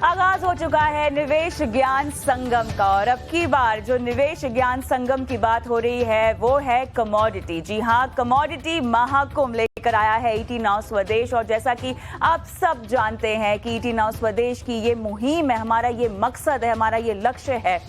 आगाज हो चुका है निवेश ज्ञान संगम का और अब की बार जो निवेश ज्ञान संगम की बात हो रही है वो है कमोडिटी। जी हाँ, कमोडिटी महाकुंभ लेकर आया है ईटी नाउ स्वदेश। और जैसा कि आप सब जानते हैं कि ईटी नाउ स्वदेश की ये मुहिम है, हमारा ये मकसद है, हमारा ये लक्ष्य है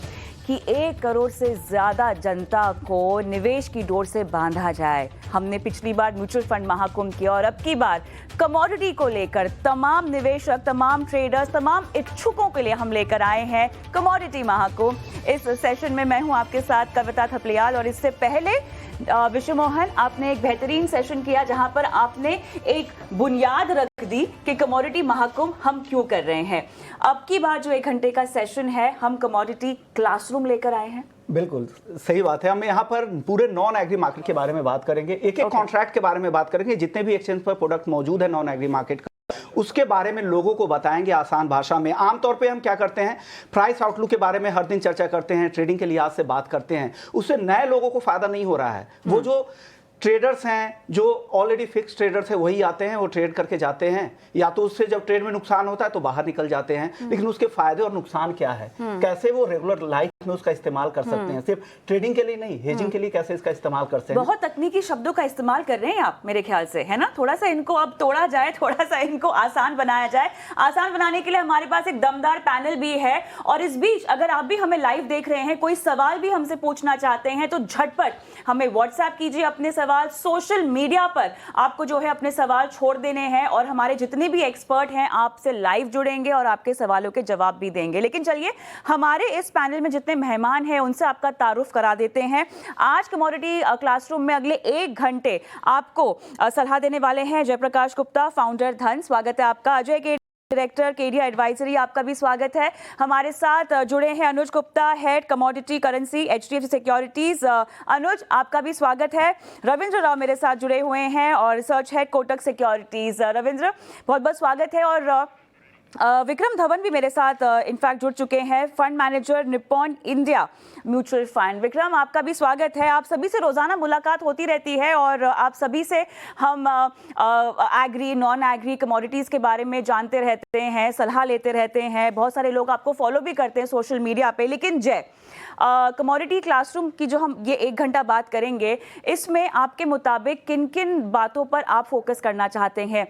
कि 1 करोड़ से ज्यादा जनता को निवेश की डोर से बांधा जाए। हमने पिछली बार म्यूचुअल फंड महाकुंभ किया और अब की बार कमोडिटी को लेकर तमाम निवेशक, तमाम ट्रेडर्स, तमाम इच्छुकों के लिए हम लेकर आए हैं कमोडिटी महाकुंभ। इस सेशन में मैं हूं आपके साथ कविता थपलियाल और इससे पहले विश्व मोहन, आपने एक बेहतरीन सेशन किया जहां पर आपने एक बुनियाद रख दी कि कमोडिटी महाकुंभ हम क्यों कर रहे हैं। अब की बार जो 1 घंटे का सेशन है, हम कमोडिटी क्लासरूम लेकर आए हैं। बिल्कुल सही बात है। हम यहाँ पर पूरे नॉन एग्री मार्केट के बारे में बात करेंगे, एक कॉन्ट्रैक्ट के बारे में बात करेंगे, जितने भी एक्सचेंज पर प्रोडक्ट मौजूद है नॉन एग्री मार्केट का, उसके बारे में लोगों को बताएंगे आसान भाषा में। आमतौर पे हम क्या करते हैं, प्राइस आउटलुक के बारे में हर दिन चर्चा करते हैं, ट्रेडिंग के लिहाज से बात करते हैं, उससे नए लोगों को फायदा नहीं हो रहा है। वो जो ट्रेडर्स हैं, जो ऑलरेडी फिक्स ट्रेडर्स है, वही आते हैं, वो ट्रेड करके जाते हैं, या तो उससे जब ट्रेड में नुकसान होता है तो बाहर निकल जाते हैं। लेकिन उसके फायदे और नुकसान क्या है, कैसे वो रेगुलर लाइफ में उसका इस्तेमाल कर सकते हैं, सिर्फ ट्रेडिंग के लिए नहीं, हेजिंग के लिए कैसे इसका इस्तेमाल कर सकते हैं। बहुत तकनीकी शब्दों का इस्तेमाल कर रहे हैं आप, मेरे ख्याल से, है ना। थोड़ा सा इनको अब तोड़ा जाए, थोड़ा सा इनको आसान बनाया जाए। आसान बनाने के लिए हमारे पास एक दमदार पैनल भी है और इस बीच अगर आप भी हमें लाइव देख रहे हैं, कोई सवाल भी हमसे पूछना चाहते हैं तो झटपट हमें व्हाट्सएप कीजिए अपने सवाल। सोशल मीडिया पर आपको जो है अपने सवाल छोड़ देने हैं और हमारे जितने भी एक्सपर्ट हैं आपसे लाइव जुड़ेंगे और आपके सवालों के जवाब भी देंगे। लेकिन चलिए, हमारे इस पैनल में जितने मेहमान हैं उनसे आपका तारुफ करा देते हैं। आज कमोडिटी क्लासरूम में अगले 1 घंटे आपको सलाह देने वाले हैं जयप्रकाश गुप्ता, फाउंडर धन। स्वागत है आपका। अजय के डायरेक्टर केडिया एडवाइजरी, आपका भी स्वागत है। हमारे साथ जुड़े हैं Anuj Gupta, head commodity currency HDFC securities. Anuj, आपका भी स्वागत है। रविंद्र राव मेरे साथ जुड़े हुए हैं और research head Kotak securities. Ravindra, बहुत बहुत स्वागत है। और विक्रम धवन भी मेरे साथ इनफैक्ट जुड़ चुके हैं, fund manager Nippon India mutual fund. Vikram, आपका भी स्वागत है। आप सभी से रोजाना मुलाकात होती रहती है और आप सभी से हम एग्री, नॉन एग्री, कमोडिटीज के बारे में जानते रहते हैं, सलाह लेते रहते हैं। बहुत सारे लोग आपको फॉलो भी करते हैं सोशल मीडिया पे। लेकिन जय, कमोडिटी क्लासरूम की जो हम ये 1 घंटा बात करेंगे, इसमें आपके मुताबिक किन किन बातों पर आप फोकस करना चाहते हैं?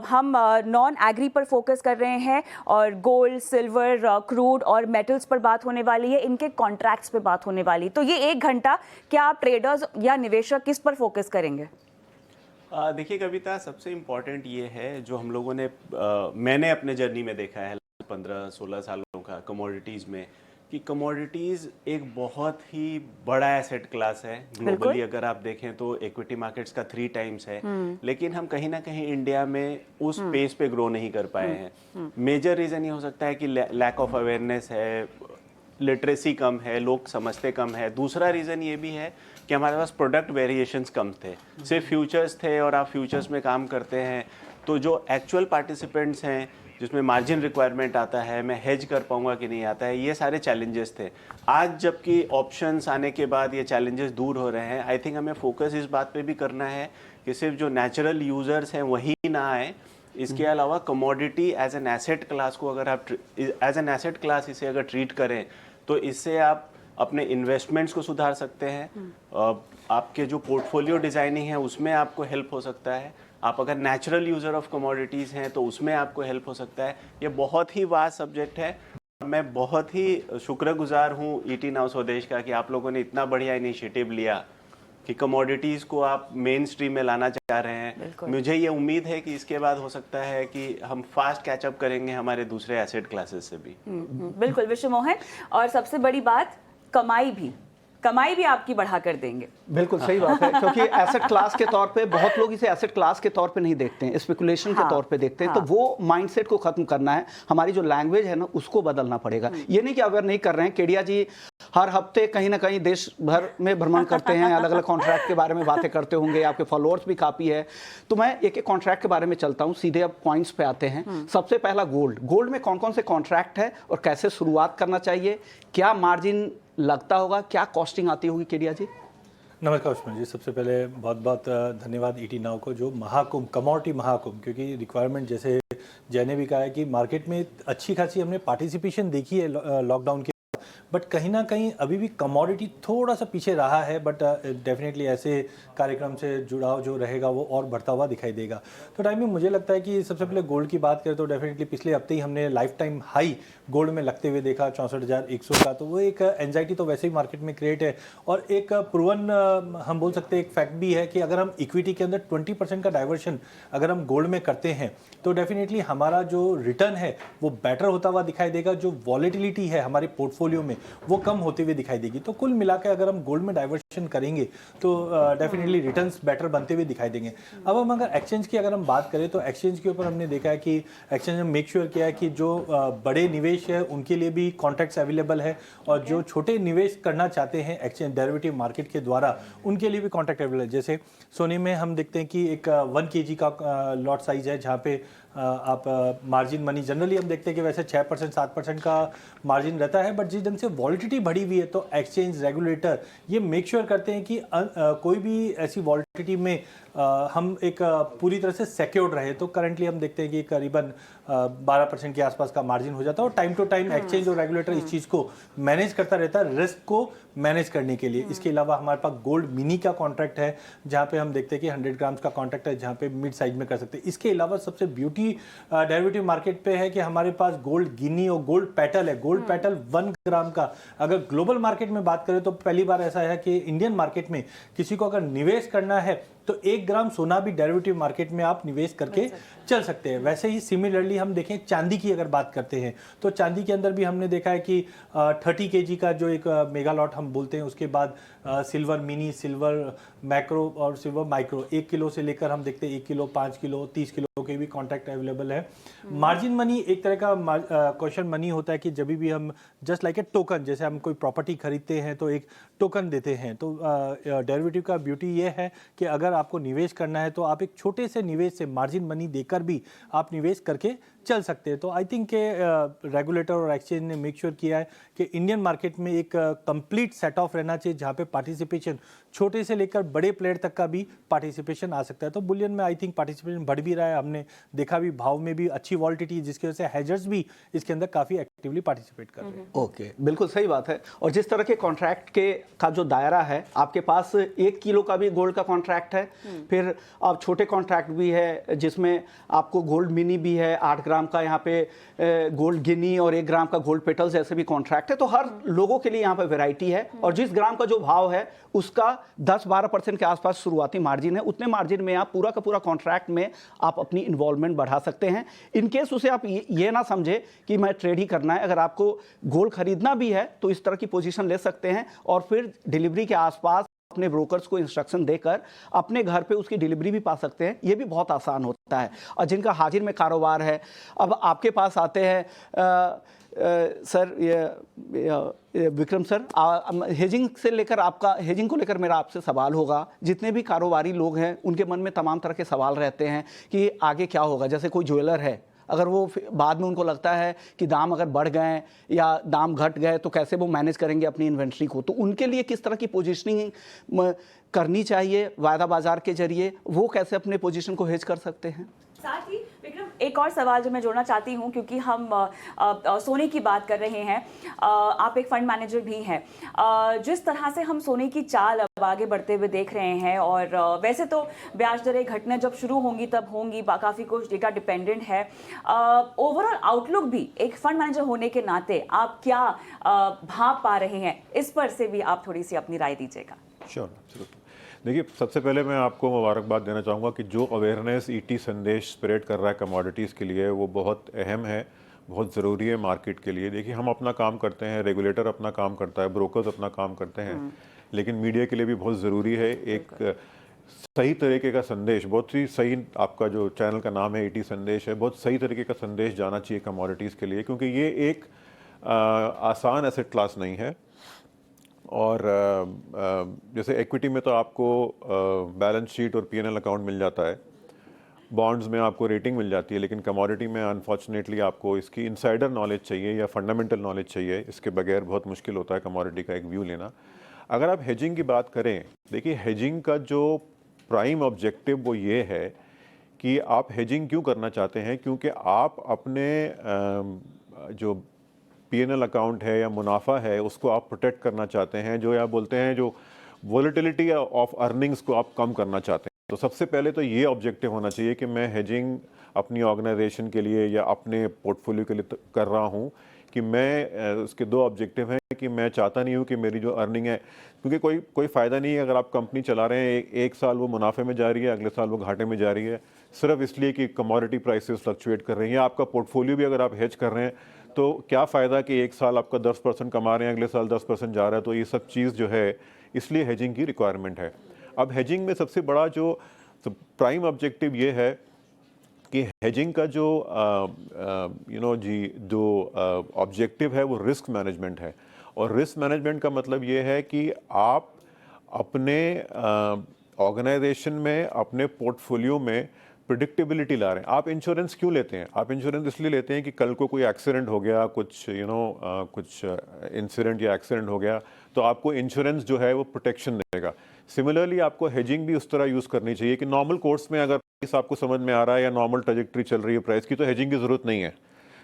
हम नॉन एग्री पर फोकस कर रहे हैं और गोल्ड, सिल्वर, क्रूड और मेटल्स पर बात होने वाली है, इनके कॉन्ट्रैक्ट्स पे बात होने वाली। तो ये 1 घंटा क्या आप ट्रेडर्स या निवेशक किस पर फोकस करेंगे? देखिए कविता, सबसे इम्पोर्टेंट ये है जो हम लोगों ने मैंने अपने जर्नी में देखा है 15-16 सालों का कमोडिटीज़ में, कि कमोडिटीज़ एक बहुत ही बड़ा एसेट क्लास है ग्लोबली। अगर आप देखें तो इक्विटी मार्केट्स का 3 टाइम्स है, लेकिन हम कहीं ना कहीं इंडिया में उस पेस पे ग्रो नहीं कर पाए हैं। मेजर रीज़न ये हो सकता है कि लैक ऑफ अवेयरनेस है, लिटरेसी कम है, लोग समझते कम है। दूसरा रीज़न ये भी है कि हमारे पास प्रोडक्ट वेरिएशंस कम थे, सिर्फ फ्यूचर्स थे और आप फ्यूचर्स में काम करते हैं तो जो एक्चुअल पार्टिसिपेंट्स हैं, जिसमें मार्जिन रिक्वायरमेंट आता है, मैं हेज कर पाऊंगा कि नहीं आता है, ये सारे चैलेंजेस थे। आज जबकि ऑप्शंस आने के बाद ये चैलेंजेस दूर हो रहे हैं, आई थिंक हमें फोकस इस बात पे भी करना है कि सिर्फ जो नेचुरल यूज़र्स हैं वही ना आए। इसके अलावा commodity as an asset class को अगर आप एज एन एसेट क्लास इसे अगर ट्रीट करें तो इससे आप अपने इन्वेस्टमेंट्स को सुधार सकते हैं, आपके जो पोर्टफोलियो डिज़ाइनिंग है उसमें आपको हेल्प हो सकता है, आप अगर नेचुरल यूज़र ऑफ कमोडिटीज़ हैं तो उसमें आपको हेल्प हो सकता है। ये बहुत ही वास्ट सब्जेक्ट है। मैं बहुत ही शुक्रगुजार हूँ ईटी नाउ स्वदेश का कि आप लोगों ने इतना बढ़िया इनिशिएटिव लिया कि कमोडिटीज़ को आप मेन स्ट्रीम में लाना चाह रहे हैं। मुझे ये उम्मीद है कि इसके बाद हो सकता है कि हम फास्ट कैचअप करेंगे हमारे दूसरे एसेट क्लासेस से भी। बिल्कुल विश्व मोहन, और सबसे बड़ी बात, कमाई भी आपकी बढ़ा कर देंगे। बिल्कुल सही बात है, क्योंकि एसेट क्लास के तौर पे बहुत लोग इसे एसेट क्लास के तौर पे नहीं देखते हैं, स्पेकुलेशन के तौर पे देखते हैं। तो वो माइंडसेट को खत्म करना है, हमारी जो लैंग्वेज है ना उसको बदलना पड़ेगा। ये नहीं कि अवेयर नहीं कर रहे हैं, केडिया जी हर हफ्ते कहीं ना कहीं देश भर में भ्रमण करते हैं, अलग अलग कॉन्ट्रैक्ट के बारे में बातें करते होंगे, आपके फॉलोअर्स भी काफ़ी है। तो मैं एक एक कॉन्ट्रैक्ट के बारे में चलता हूँ, सीधे अब पॉइंट्स पे आते हैं। सबसे पहला गोल्ड में कौन कौन से कॉन्ट्रैक्ट है और कैसे शुरुआत करना चाहिए, क्या मार्जिन लगता होगा, क्या कॉस्टिंग आती होगी केडिया जी? नमस्कार उस्मान जी, सबसे पहले बहुत बहुत धन्यवाद ईटी नाउ को जो महाकुंभ, कमोडिटी महाकुंभ, क्योंकि रिक्वायरमेंट जैसे जय ने भी कहा है कि मार्केट में अच्छी खासी हमने पार्टिसिपेशन देखी है लॉकडाउन के, बट कहीं ना कहीं अभी भी कमोडिटी थोड़ा सा पीछे रहा है, बट डेफिनेटली ऐसे कार्यक्रम से जुड़ाव जो रहेगा वो और बढ़ता हुआ दिखाई देगा। तो टाइम में मुझे लगता है कि सबसे पहले गोल्ड की बात करें तो डेफिनेटली पिछले हफ्ते ही हमने लाइफ टाइम हाई गोल्ड में लगते हुए देखा 64,100 का, तो वो एक एंजाइटी तो वैसे ही मार्केट में क्रिएट है। और एक प्रूवन हम बोल सकते हैं एक फैक्ट भी है कि अगर हम इक्विटी के अंदर 20% का डाइवर्शन अगर हम गोल्ड में करते हैं तो डेफिनेटली हमारा जो रिटर्न है वो बेटर होता हुआ दिखाई देगा, जो वॉलेटिलिटी है हमारे पोर्टफोलियो में वो कम होते हुए दिखाई देगी। तो कुल मिलाकर अगर हम गोल्ड में डाइवर्शन करेंगे तो डेफिनेटली रिटर्न्स बेटर बनते हुए दिखाई देंगे। अब हम अगर एक्सचेंज की अगर हम बात करें तो एक्सचेंज के ऊपर हमने देखा है कि एक्सचेंज ने मेक श्योर किया है कि जो बड़े निवेश है उनके लिए भी कॉन्ट्रैक्ट्स अवेलेबल है, और जो छोटे निवेश करना चाहते हैं एक्सचेंज डेरिवेटिव मार्केट के द्वारा उनके लिए भी कॉन्ट्रैक्ट अवेलेबल है। जैसे सोने में हम देखते हैं कि एक 1 kg का लॉट साइज है जहाँ पे आप मार्जिन मनी जनरली हम देखते हैं कि वैसे 6% 7% का मार्जिन रहता है, बट जिस ढंग से वॉलिटिलिटी बढ़ी हुई है तो एक्सचेंज रेगुलेटर ये मेक श्योर करते हैं कि कोई भी ऐसी वॉलिटिलिटी में हम एक पूरी तरह से सिक्योर्ड रहे। तो करंटली हम देखते हैं कि करीबन 12% के आसपास का मार्जिन हो जाता है, और टाइम टू टाइम एक्सचेंज और रेगुलेटर इस चीज़ को मैनेज करता रहता है रिस्क को मैनेज करने के लिए। इसके अलावा हमारे पास गोल्ड मिनी का कॉन्ट्रैक्ट है जहाँ पे हम देखते हैं कि 100 ग्राम्स का कॉन्ट्रैक्ट है जहाँ पे मिड साइज में कर सकते हैं। इसके अलावा सबसे ब्यूटी डेरिवेटिव मार्केट पे है कि हमारे पास गोल्ड गिनी और गोल्ड पेटल है। गोल्ड पेटल 1 ग्राम का अगर ग्लोबल मार्केट में बात करें तो पहली बार ऐसा है कि इंडियन मार्केट में किसी को अगर निवेश करना है तो 1 ग्राम सोना भी डेरिवेटिव मार्केट में आप निवेश करके चल सकते हैं। वैसे ही सिमिलरली हम देखें चांदी की अगर बात करते हैं तो चांदी के अंदर भी हमने देखा है कि 30 kg का जो एक मेगा लॉट हम बोलते हैं, उसके बाद सिल्वर मिनी, सिल्वर मैक्रो और सिल्वर माइक्रो 1 किलो से लेकर हम देखते हैं 1 किलो, 5 किलो, 30 किलो के भी कॉन्ट्रैक्ट अवेलेबल है। मार्जिन मनी एक तरह का क्वेश्चन मनी होता है कि जब भी हम जस्ट लाइक ए टोकन, जैसे हम कोई प्रॉपर्टी खरीदते हैं तो एक टोकन देते हैं, तो डेरिवेटिव का ब्यूटी ये है कि अगर आपको निवेश करना है तो आप एक छोटे से निवेश से मार्जिन मनी देकर भी आप निवेश करके चल सकते हैं। तो आई थिंक के रेगुलेटर और एक्सचेंज ने मेक श्योर किया है कि इंडियन मार्केट में एक कंप्लीट सेट ऑफ रहना चाहिए जहां पे पार्टिसिपेशन छोटे से लेकर बड़े प्लेयर तक का भी पार्टिसिपेशन आ सकता है। तो बुलियन में आई थिंक पार्टिसिपेशन बढ़ भी रहा है, हमने देखा भी भाव में भी अच्छी वॉलिटिलिटी जिसकी वजह से हेजर्स भी इसके अंदर काफ़ी एक्टिवली पार्टिसिपेट कर रहे हैं। ओके, बिल्कुल सही बात है। और जिस तरह के कॉन्ट्रैक्ट के का जो दायरा है, आपके पास 1 किलो का भी गोल्ड का कॉन्ट्रैक्ट है, फिर आप छोटे कॉन्ट्रैक्ट भी है जिसमें आपको गोल्ड मिनी भी है, 8 ग्राम का यहाँ पे गोल्ड गिनी और 1 ग्राम का गोल्ड पेटल्स जैसे भी कॉन्ट्रैक्ट है। तो हर लोगों के लिए यहाँ पे वैरायटी है, और जिस ग्राम का जो भाव है उसका 10-12% के आसपास शुरुआती मार्जिन है। उतने मार्जिन में आप पूरा का पूरा कॉन्ट्रैक्ट में आप अपनी इन्वॉल्वमेंट बढ़ा सकते हैं। इन केस उसे आप ये ना समझे कि मैं ट्रेड ही करना है, अगर आपको गोल्ड खरीदना भी है तो इस तरह की पोजीशन ले सकते हैं, और फिर डिलीवरी के आसपास अपने ब्रोकर्स को इंस्ट्रक्शन देकर अपने घर पे उसकी डिलीवरी भी पा सकते हैं। ये भी बहुत आसान होता है। और जिनका हाजिर में कारोबार है, अब आपके पास आते हैं सर, ये विक्रम सर, हेजिंग से लेकर आपका हेजिंग को लेकर मेरा आपसे सवाल होगा। जितने भी कारोबारी लोग हैं उनके मन में तमाम तरह के सवाल रहते हैं कि आगे क्या होगा। जैसे कोई ज्वेलर है, अगर वो बाद में उनको लगता है कि दाम अगर बढ़ गए या दाम घट गए तो कैसे वो मैनेज करेंगे अपनी इन्वेंट्री को, तो उनके लिए किस तरह की पोजीशनिंग करनी चाहिए वायदा बाजार के जरिए, वो कैसे अपने पोजीशन को हेज कर सकते हैं? साथ ही विक्रम एक और सवाल जो मैं जोड़ना चाहती हूं, क्योंकि हम सोने की बात कर रहे हैं, आप एक फंड मैनेजर भी हैं। जिस तरह से हम सोने की चाल अब आगे बढ़ते हुए देख रहे हैं, और वैसे तो ब्याज दरें घटने जब शुरू होंगी तब होंगी, काफ़ी कुछ डेटा डिपेंडेंट है। ओवरऑल आउटलुक भी एक फंड मैनेजर होने के नाते आप क्या भाप पा रहे हैं, इस पर से भी आप थोड़ी सी अपनी राय दीजिएगा। श्योर, देखिए सबसे पहले मैं आपको मुबारकबाद देना चाहूँगा कि जो अवेयरनेस ईटी संदेश स्प्रेड कर रहा है कमोडिटीज़ के लिए, वो बहुत अहम है, बहुत ज़रूरी है मार्केट के लिए। देखिए हम अपना काम करते हैं, रेगुलेटर अपना काम करता है, ब्रोकर्स अपना काम करते हैं, लेकिन मीडिया के लिए भी बहुत ज़रूरी है एक सही तरीके का संदेश। बहुत ही सही, आपका जो चैनल का नाम है ईटी संदेश है, बहुत सही तरीके का संदेश जाना चाहिए कमोडिटीज़ के लिए, क्योंकि ये एक आसान एसेट क्लास नहीं है। और जैसे इक्विटी में तो आपको बैलेंस शीट और पीएनएल अकाउंट मिल जाता है, बॉन्ड्स में आपको रेटिंग मिल जाती है, लेकिन कमोडिटी में अनफॉर्चुनेटली आपको इसकी इनसाइडर नॉलेज चाहिए या फंडामेंटल नॉलेज चाहिए। इसके बगैर बहुत मुश्किल होता है कमोडिटी का एक व्यू लेना। अगर आप हेजिंग की बात करें, देखिए हेजिंग का जो प्राइम ऑब्जेक्टिव वो ये है कि आप हेजिंग क्यों करना चाहते हैं, क्योंकि आप अपने जो पीएनएल अकाउंट है या मुनाफा है उसको आप प्रोटेक्ट करना चाहते हैं, जो या बोलते हैं जो वॉलेटिलिटी ऑफ अर्निंग्स को आप कम करना चाहते हैं। तो सबसे पहले तो ये ऑब्जेक्टिव होना चाहिए कि मैं हेजिंग अपनी ऑर्गेनाइजेशन के लिए या अपने पोर्टफोलियो के लिए कर रहा हूँ, कि मैं उसके दो ऑब्जेक्टिव हैं कि मैं चाहता नहीं हूँ कि मेरी जो अर्निंग है, क्योंकि कोई फ़ायदा नहीं है अगर आप कंपनी चला रहे हैं, एक साल वो मुनाफे में जा रही है, अगले साल वो घाटे में जा रही है, सिर्फ इसलिए कि कमोडिटी प्राइसेस फ्लक्चुएट कर रही हैं। आपका पोर्टफोलियो भी अगर आप हेज कर रहे हैं तो क्या फ़ायदा कि एक साल आपका 10% कमा रहे हैं, अगले साल 10% जा रहा है। तो ये सब चीज़ जो है, इसलिए हेजिंग की रिक्वायरमेंट है। अब हेजिंग में सबसे बड़ा जो प्राइम ऑब्जेक्टिव ये है कि हेजिंग का जो जो ऑब्जेक्टिव है वो रिस्क मैनेजमेंट है। और रिस्क मैनेजमेंट का मतलब ये है कि आप अपने ऑर्गेनाइजेशन में, अपने पोर्टफोलियो में प्रिडिक्टेबिलिटी ला रहे हैं। आप इंश्योरेंस क्यों लेते हैं? आप इंश्योरेंस इसलिए लेते हैं कि कल को कोई एक्सीडेंट हो गया, कुछ कुछ इंसिडेंट या एक्सीडेंट हो गया, तो आपको इंश्योरेंस जो है वो प्रोटेक्शन देगा। सिमिलरली आपको हेजिंग भी उस तरह यूज़ करनी चाहिए कि नॉर्मल कोर्स में अगर प्राइस आपको समझ में आ रहा है या नॉर्मल ट्रैजेक्टरी चल रही है प्राइस की, तो हेजिंग की ज़रूरत नहीं है।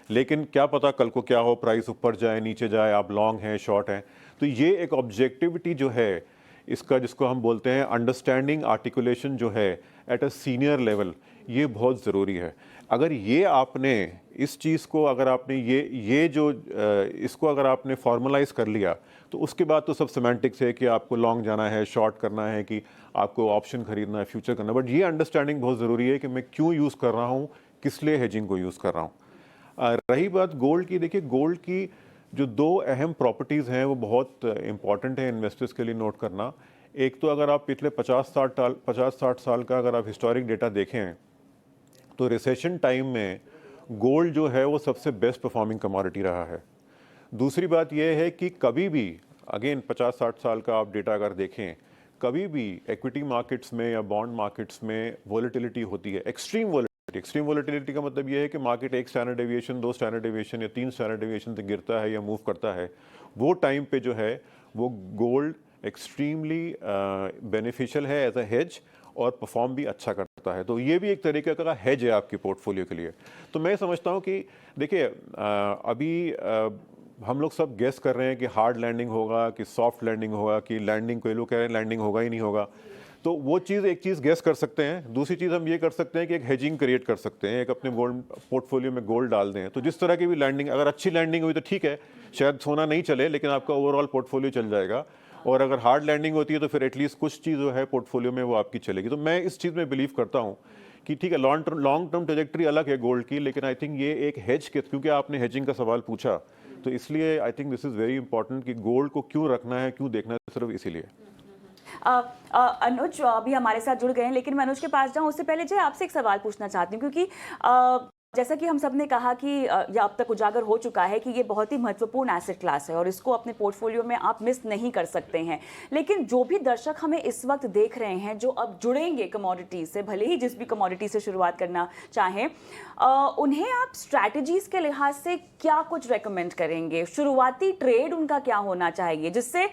लेकिन क्या पता कल को क्या हो, प्राइस ऊपर जाए, नीचे जाए, आप लॉन्ग हैं, शॉर्ट हैं। तो ये एक ऑब्जेक्टिविटी जो है इसका, जिसको हम बोलते हैं अंडरस्टैंडिंग आर्टिकुलेशन जो है एट अ सीनियर लेवल, ये बहुत ज़रूरी है। अगर ये आपने इस चीज़ को, अगर आपने ये जो इसको अगर आपने फॉर्मलाइज कर लिया, तो उसके बाद तो सब सिमेंटिक्स है कि आपको लॉन्ग जाना है, शॉर्ट करना है, कि आपको ऑप्शन खरीदना है, फ्यूचर करना है। बट ये अंडरस्टैंडिंग बहुत ज़रूरी है कि मैं क्यों यूज़ कर रहा हूँ, किस लिए हेजिंग को यूज़ कर रहा हूँ। रही बात गोल्ड की, देखिए गोल्ड की जो दो अहम प्रॉपर्टीज़ हैं वो बहुत इंपॉर्टेंट है इन्वेस्टर्स के लिए नोट करना। एक तो अगर आप पिछले 50-60 साल का अगर आप हिस्टोरिक डेटा देखें तो रिसेशन टाइम में गोल्ड जो है वो सबसे बेस्ट परफॉर्मिंग कमोडिटी रहा है। दूसरी बात यह है कि कभी भी, अगेन 50-60 साल का आप डेटा अगर देखें, कभी भी एक्विटी मार्केट्स में या बॉन्ड मार्केट्स में वॉलेटिलिटी होती है, एक्सट्रीम वॉलेटिलिटी का मतलब ये है कि market 1 standard deviation, 2 standard deviation या 3 स्टैंडर्ड डेविएशन से गिरता है या मूव करता है। वो टाइम पे जो है वो गोल्ड एक्सट्रीमली बेनिफिशियल है एज अ हेज और परफॉर्म भी अच्छा करता है। तो ये भी एक तरीके का हेज है आपके पोर्टफोलियो के लिए। तो मैं समझता हूँ कि देखिए अभी हम लोग सब गेस कर रहे हैं कि हार्ड लैंडिंग होगा कि सॉफ्ट लैंडिंग होगा, कि लैंडिंग, कोई लोग कह रहे हैं लैंडिंग होगा ही नहीं होगा। तो वो चीज़, एक चीज़ गेस कर सकते हैं। दूसरी चीज़ हम ये कर सकते हैं कि एक हेजिंग क्रिएट कर सकते हैं, एक अपने गोल्ड पोर्टफोलियो में गोल्ड डाल दें। तो जिस तरह की भी लैंडिंग, अगर अच्छी लैंडिंग हुई तो ठीक है, शायद सोना नहीं चले लेकिन आपका ओवरऑल पोर्टफोलियो चल जाएगा। और अगर हार्ड लैंडिंग होती है तो फिर एटलीस्ट कुछ चीज़ जो है पोर्टफोलियो में वो आपकी चलेगी। तो मैं इस चीज़ में बिलीव करता हूँ कि ठीक है, लॉन्ग टर्म ट्रेजेक्ट्री अलग है गोल्ड की, लेकिन आई थिंक ये एक हेज के, क्योंकि आपने हेजिंग का सवाल पूछा, तो इसलिए I think this is very important कि गोल्ड को क्यों रखना है, क्यों देखना है, सिर्फ इसीलिए। अनुज अभी हमारे साथ जुड़ गए हैं, लेकिन मैं अनुज के पास जाऊं उससे पहले जय आपसे एक सवाल पूछना चाहती हूँ, क्योंकि जैसा कि हम सब ने कहा कि यह अब तक उजागर हो चुका है कि ये बहुत ही महत्वपूर्ण एसेट क्लास है और इसको अपने पोर्टफोलियो में आप मिस नहीं कर सकते हैं। लेकिन जो भी दर्शक हमें इस वक्त देख रहे हैं, जो अब जुड़ेंगे कमोडिटीज से, भले ही जिस भी कमोडिटी से शुरुआत करना चाहें, उन्हें आप स्ट्रैटेजीज के लिहाज से क्या कुछ रेकमेंड करेंगे? शुरुआती ट्रेड उनका क्या होना चाहिए जिससे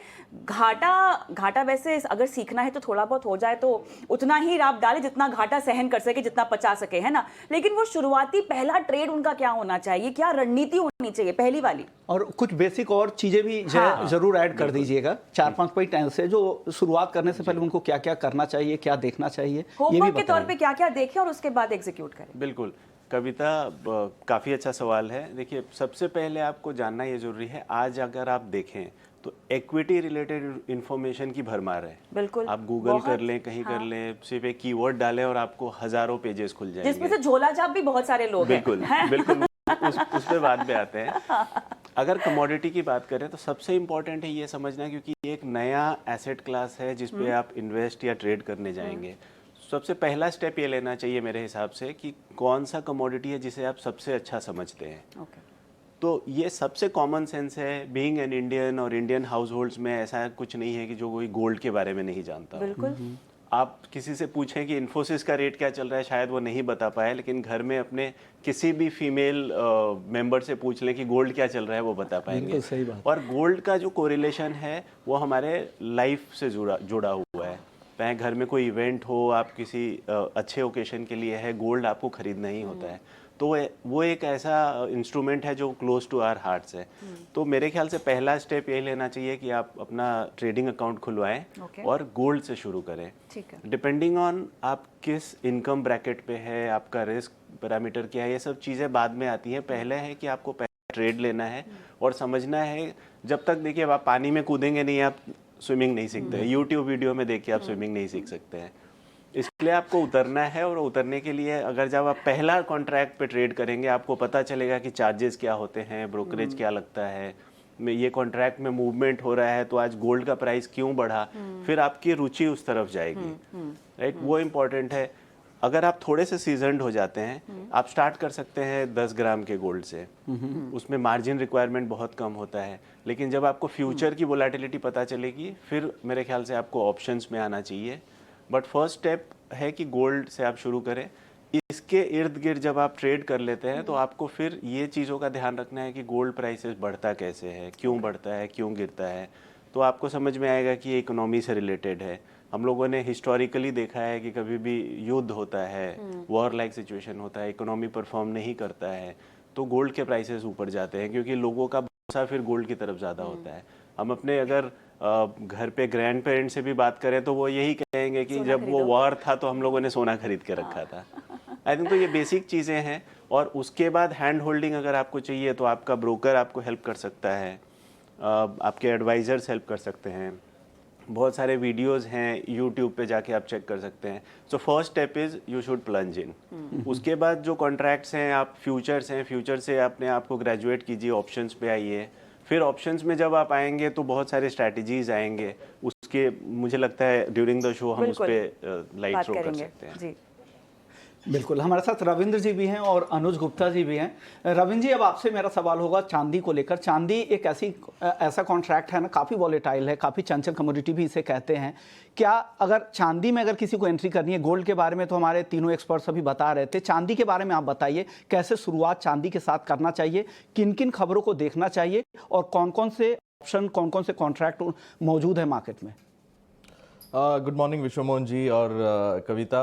घाटा वैसे अगर सीखना है तो थोड़ा बहुत हो जाए तो उतना ही आप डालें जितना घाटा सहन कर सके, जितना पचा सके, है ना। लेकिन वो शुरुआती पहला ट्रेड उनका क्या होना चाहिए, क्या रणनीति होनी चाहिए पहली वाली? और कुछ बेसिक और चीजें भी जरूर ऐड कर दीजिएगा, 4-5 पॉइंट ऐसे जो शुरुआत करने से पहले उनको क्या क्या करना चाहिए, क्या देखना चाहिए, होमवर्क के तौर पे क्या क्या देखें और उसके बाद एग्जीक्यूट करें। बिल्कुल कविता, काफ़ी अच्छा सवाल है। देखिए, सबसे पहले आपको जानना ये जरूरी है, आज अगर आप देखें तो इक्विटी रिलेटेड इंफॉर्मेशन की भरमार है। बिल्कुल, आप गूगल कर लें, कहीं कर लें, सिर्फ एक कीवर्ड डालें और आपको हजारों पेजेस खुल जाएंगे, जिसमें से झोला छाप भी बहुत सारे लोग बिल्कुल हैं। बिल्कुल उस पे बाद में आते हैं। अगर कमोडिटी की बात करें तो सबसे इम्पोर्टेंट है ये समझना, क्योंकि ये एक नया एसेट क्लास है जिसपे आप इन्वेस्ट या ट्रेड करने जाएंगे। सबसे पहला स्टेप ये लेना चाहिए मेरे हिसाब से कि कौन सा कमोडिटी है जिसे आप सबसे अच्छा समझते हैं। तो ये सबसे कॉमन सेंस है। बीइंग एन इंडियन और इंडियन हाउस होल्ड्स में ऐसा कुछ नहीं है कि जो कोई गोल्ड के बारे में नहीं जानता। बिल्कुल। आप किसी से पूछें कि इन्फोसिस का रेट क्या चल रहा है, शायद वो नहीं बता पाए, लेकिन घर में अपने किसी भी फीमेल मेंबर से पूछ लें कि गोल्ड क्या चल रहा है, वो बता पाएंगे। सही बात। और गोल्ड का जो कोरिलेशन है वो हमारे लाइफ से जुड़ा हुआ है। चाहे घर में कोई इवेंट हो, आप किसी अच्छे ओकेशन के लिए है, गोल्ड आपको खरीदना ही होता है। तो वो एक ऐसा इंस्ट्रूमेंट है जो क्लोज टू आवर हार्ट्स है। तो मेरे ख्याल से पहला स्टेप यही लेना चाहिए कि आप अपना ट्रेडिंग अकाउंट खुलवाएं और गोल्ड से शुरू करें। ठीक है। डिपेंडिंग ऑन आप किस इनकम ब्रैकेट पे है, आपका रिस्क पैरामीटर क्या है, ये सब चीज़ें बाद में आती हैं। पहले है कि आपको ट्रेड लेना है और समझना है। जब तक देखिए आप पानी में कूदेंगे नहीं, आप स्विमिंग नहीं सीखते। यूट्यूब वीडियो में देख के आप स्विमिंग नहीं सीख सकते हैं। इसलिए आपको उतरना है, और उतरने के लिए अगर जब आप पहला कॉन्ट्रैक्ट पे ट्रेड करेंगे, आपको पता चलेगा कि चार्जेस क्या होते हैं, ब्रोकरेज क्या लगता है, ये कॉन्ट्रैक्ट में मूवमेंट हो रहा है तो आज गोल्ड का प्राइस क्यों बढ़ा, फिर आपकी रुचि उस तरफ जाएगी। राइट, वो इम्पोर्टेंट है। अगर आप थोड़े से सीजनड हो जाते हैं, आप स्टार्ट कर सकते हैं 10 ग्राम के गोल्ड से। उसमें मार्जिन रिक्वायरमेंट बहुत कम होता है। लेकिन जब आपको फ्यूचर की वोलेटिलिटी पता चलेगी, फिर मेरे ख्याल से आपको ऑप्शंस में आना चाहिए। बट फर्स्ट स्टेप है कि गोल्ड से आप शुरू करें। इसके इर्द गिर्द जब आप ट्रेड कर लेते हैं, तो आपको फिर ये चीज़ों का ध्यान रखना है कि गोल्ड प्राइसेस बढ़ता कैसे है, क्यों बढ़ता है, क्यों गिरता है। तो आपको समझ में आएगा कि ये इकोनॉमी से रिलेटेड है। हम लोगों ने हिस्टोरिकली देखा है कि कभी भी युद्ध होता है, वॉर लाइक सिचुएशन होता है, इकोनॉमी परफॉर्म नहीं करता है, तो गोल्ड के प्राइसेस ऊपर जाते हैं, क्योंकि लोगों का भरोसा फिर गोल्ड की तरफ ज़्यादा होता है। हम अपने अगर घर पे ग्रैंड पेरेंट से भी बात करें तो वो यही कहेंगे कि जब वो वॉर था तो हम लोगों ने सोना खरीद के रखा था। आई थिंक तो ये बेसिक चीज़ें हैं। और उसके बाद हैंड होल्डिंग अगर आपको चाहिए तो आपका ब्रोकर आपको हेल्प कर सकता है, आपके एडवाइज़र्स हेल्प कर सकते हैं। बहुत सारे वीडियोस हैं यूट्यूब पे, जाके आप चेक कर सकते हैं। So first step is you should plunge in. उसके बाद जो कॉन्ट्रैक्ट्स हैं, आप फ्यूचर्स हैं, फ्यूचर से अपने आप को ग्रेजुएट कीजिए, ऑप्शंस पे आइए। फिर ऑप्शंस में जब आप आएंगे तो बहुत सारे स्ट्रैटेजीज आएंगे। उसके मुझे लगता है ड्यूरिंग द शो हम उस पर लाइट थ्रो कर सकते हैं। जी बिल्कुल। हमारे साथ रविंद्र जी भी हैं और अनुज गुप्ता जी भी हैं। रविंद्र जी, अब आपसे मेरा सवाल होगा चांदी को लेकर। चांदी एक ऐसा कॉन्ट्रैक्ट है ना, काफ़ी वॉलेटाइल है, काफ़ी चंचल कमोडिटी भी इसे कहते हैं। क्या अगर चांदी में अगर किसी को एंट्री करनी है, गोल्ड के बारे में तो हमारे तीनों एक्सपर्ट्स अभी बता रहे थे, चांदी के बारे में आप बताइए कैसे शुरुआत चांदी के साथ करना चाहिए, किन किन खबरों को देखना चाहिए और कौन कौन से ऑप्शन, कौन कौन से कॉन्ट्रैक्ट मौजूद है मार्केट में। गुड मॉर्निंग विश्वमोहन जी और Kavita,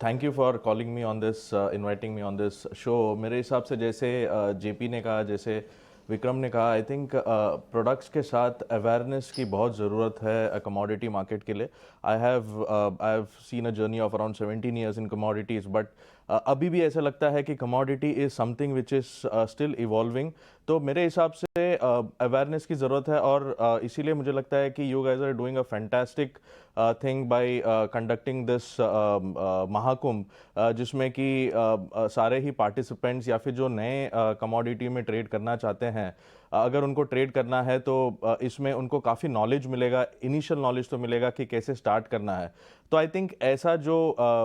thank you for calling me on this, inviting me on this show. मेरे हिसाब से जैसे जेपी ने कहा, जैसे विक्रम ने कहा, आई थिंक प्रोडक्ट्स के साथ अवेयरनेस की बहुत ज़रूरत है कमोडिटी मार्केट के लिए। I have seen a journey of around 17 years in commodities, but अभी भी ऐसा लगता है कि commodity is something which is still evolving. तो मेरे हिसाब से अवेयरनेस की ज़रूरत है, और इसीलिए मुझे लगता है कि you guys are doing a fantastic thing by conducting this Mahakumbh, जिसमें कि सारे ही पार्टिसिपेंट्स या फिर जो नए कमोडिटी में ट्रेड करना चाहते हैं, अगर उनको ट्रेड करना है तो इसमें उनको काफ़ी नॉलेज मिलेगा, इनिशियल नॉलेज तो मिलेगा कि कैसे स्टार्ट करना है। तो आई थिंक ऐसा जो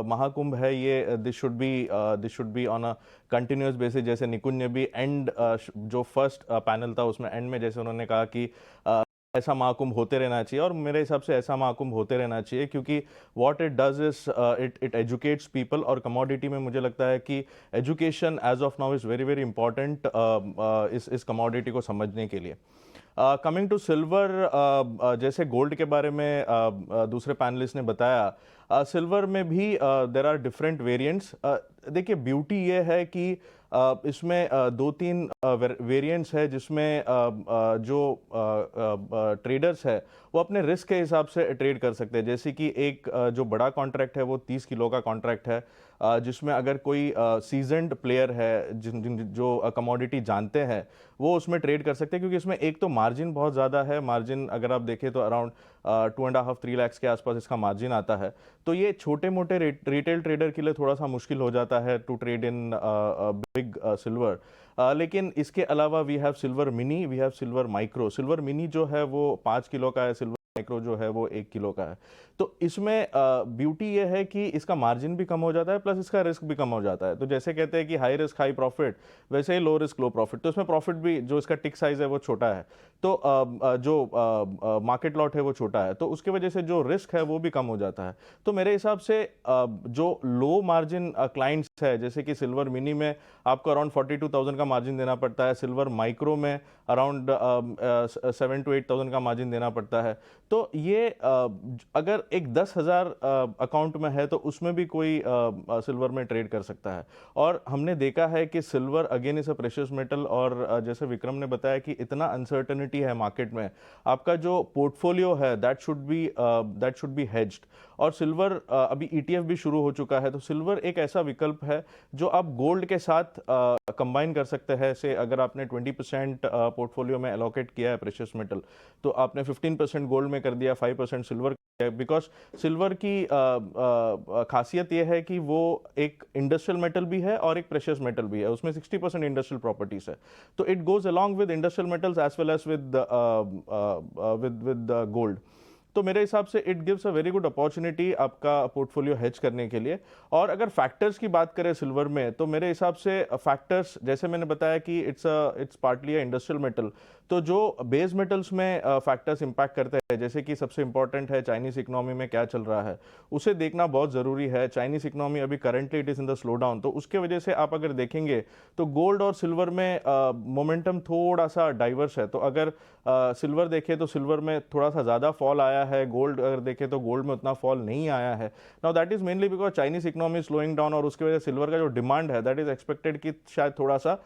महाकुंभ है, ये this should be on a continuous basis. जैसे निकुंज ने भी जो फर्स्ट पैनल था उसमें एंड में जैसे उन्होंने कहा कि ऐसा महाकुंभ होते रहना चाहिए, और मेरे हिसाब से ऐसा महाकुंभ होते रहना चाहिए, क्योंकि what it does is it educates people. और कमोडिटी में मुझे लगता है कि education as of now is very very important इस कमोडिटी को समझने के लिए। कमिंग टू सिल्वर, जैसे गोल्ड के बारे में दूसरे पैनलिस्ट ने बताया, सिल्वर में भी देर आर डिफरेंट वेरिएंट्स। देखिए, ब्यूटी ये है कि इसमें 2-3 वेरिएंट्स है, जिसमें जो ट्रेडर्स है वो अपने रिस्क के हिसाब से ट्रेड कर सकते हैं। जैसे कि एक जो बड़ा कॉन्ट्रैक्ट है वो 30 किलो का कॉन्ट्रैक्ट है, जिसमें अगर कोई सीजन्ड प्लेयर है जो कमोडिटी जानते हैं, वो उसमें ट्रेड कर सकते हैं, क्योंकि इसमें एक तो मार्जिन बहुत ज़्यादा है। मार्जिन अगर आप देखें तो अराउंड 2.5-3 लाख के आसपास इसका मार्जिन आता है। तो ये छोटे मोटे रिटेल ट्रेडर के लिए थोड़ा सा मुश्किल हो जाता है to trade in big silver. लेकिन इसके अलावा we have silver mini, we have silver micro. Silver mini जो है वो 5 किलो का है, सिल्वर माइक्रो जो है वो 1 किलो का है। तो इसमें ब्यूटी ये है कि इसका मार्जिन भी कम हो जाता है, प्लस इसका रिस्क भी कम हो जाता है। तो जैसे कहते हैं कि हाई रिस्क हाई प्रॉफिट, वैसे ही लो रिस्क लो प्रॉफिट। तो इसमें प्रॉफिट भी, जो इसका टिक साइज है वो छोटा है, तो जो मार्केट लॉट है वो छोटा है, तो उसकी वजह से जो रिस्क है वो भी कम हो जाता है। तो मेरे हिसाब से जो लो मार्जिन क्लाइंट्स है, जैसे कि सिल्वर मिनी में आपको अराउंड 42,000 का मार्जिन देना पड़ता है, सिल्वर माइक्रो में अराउंड 7 to 8,000 का मार्जिन देना पड़ता है। तो ये अगर एक 10,000 अकाउंट में है तो उसमें भी कोई सिल्वर में ट्रेड कर सकता है। और हमने देखा है कि silver again is a precious metal, और जैसे विक्रम ने बताया कि इतना अनसर्टेनिटी है मार्केट में, आपका जो पोर्टफोलियो है दैट शुड बी हेज्ड। और सिल्वर अभी ETF भी शुरू हो चुका है, तो सिल्वर एक ऐसा विकल्प है जो आप गोल्ड के साथ कंबाइन कर सकते हैं। से अगर आपने 20% पोर्टफोलियो में एलोकेट किया है प्रेशियस मेटल, तो आपने 15% गोल्ड में कर दिया, 5% सिल्वर, बिकॉज सिल्वर की खासियत यह है कि वो एक इंडस्ट्रियल मेटल भी है और एक प्रेशियस मेटल भी है, उसमें 60% इंडस्ट्रियल प्रॉपर्टीज है, तो it goes along with industrial metals as well as with gold. तो मेरे हिसाब से it gives a very good opportunity आपका पोर्टफोलियो हेज करने के लिए। और अगर फैक्टर्स की बात करें सिल्वर में, तो मेरे हिसाब से फैक्टर्स, जैसे मैंने बताया कि it's partly a industrial metal, तो जो बेस मेटल्स में फैक्टर्स इंपैक्ट करते हैं, जैसे कि सबसे इंपॉर्टेंट है चाइनीज इकोनॉमी में क्या चल रहा है, उसे देखना बहुत ज़रूरी है। चाइनीज इकोनॉमी अभी currently it is in the slow down, तो उसके वजह से आप अगर देखेंगे तो गोल्ड और सिल्वर में मोमेंटम थोड़ा सा डाइवर्स है। तो अगर सिल्वर देखें तो सिल्वर में थोड़ा सा ज़्यादा फॉल आया है, गोल्ड अगर देखें तो गोल्ड में उतना फॉल नहीं आया है। Now that is mainly because Chinese economy slowing down, और उसकी वजह से सिल्वर का जो डिमांड है दैट इज़ एक्सपेक्टेड कि शायद थोड़ा सा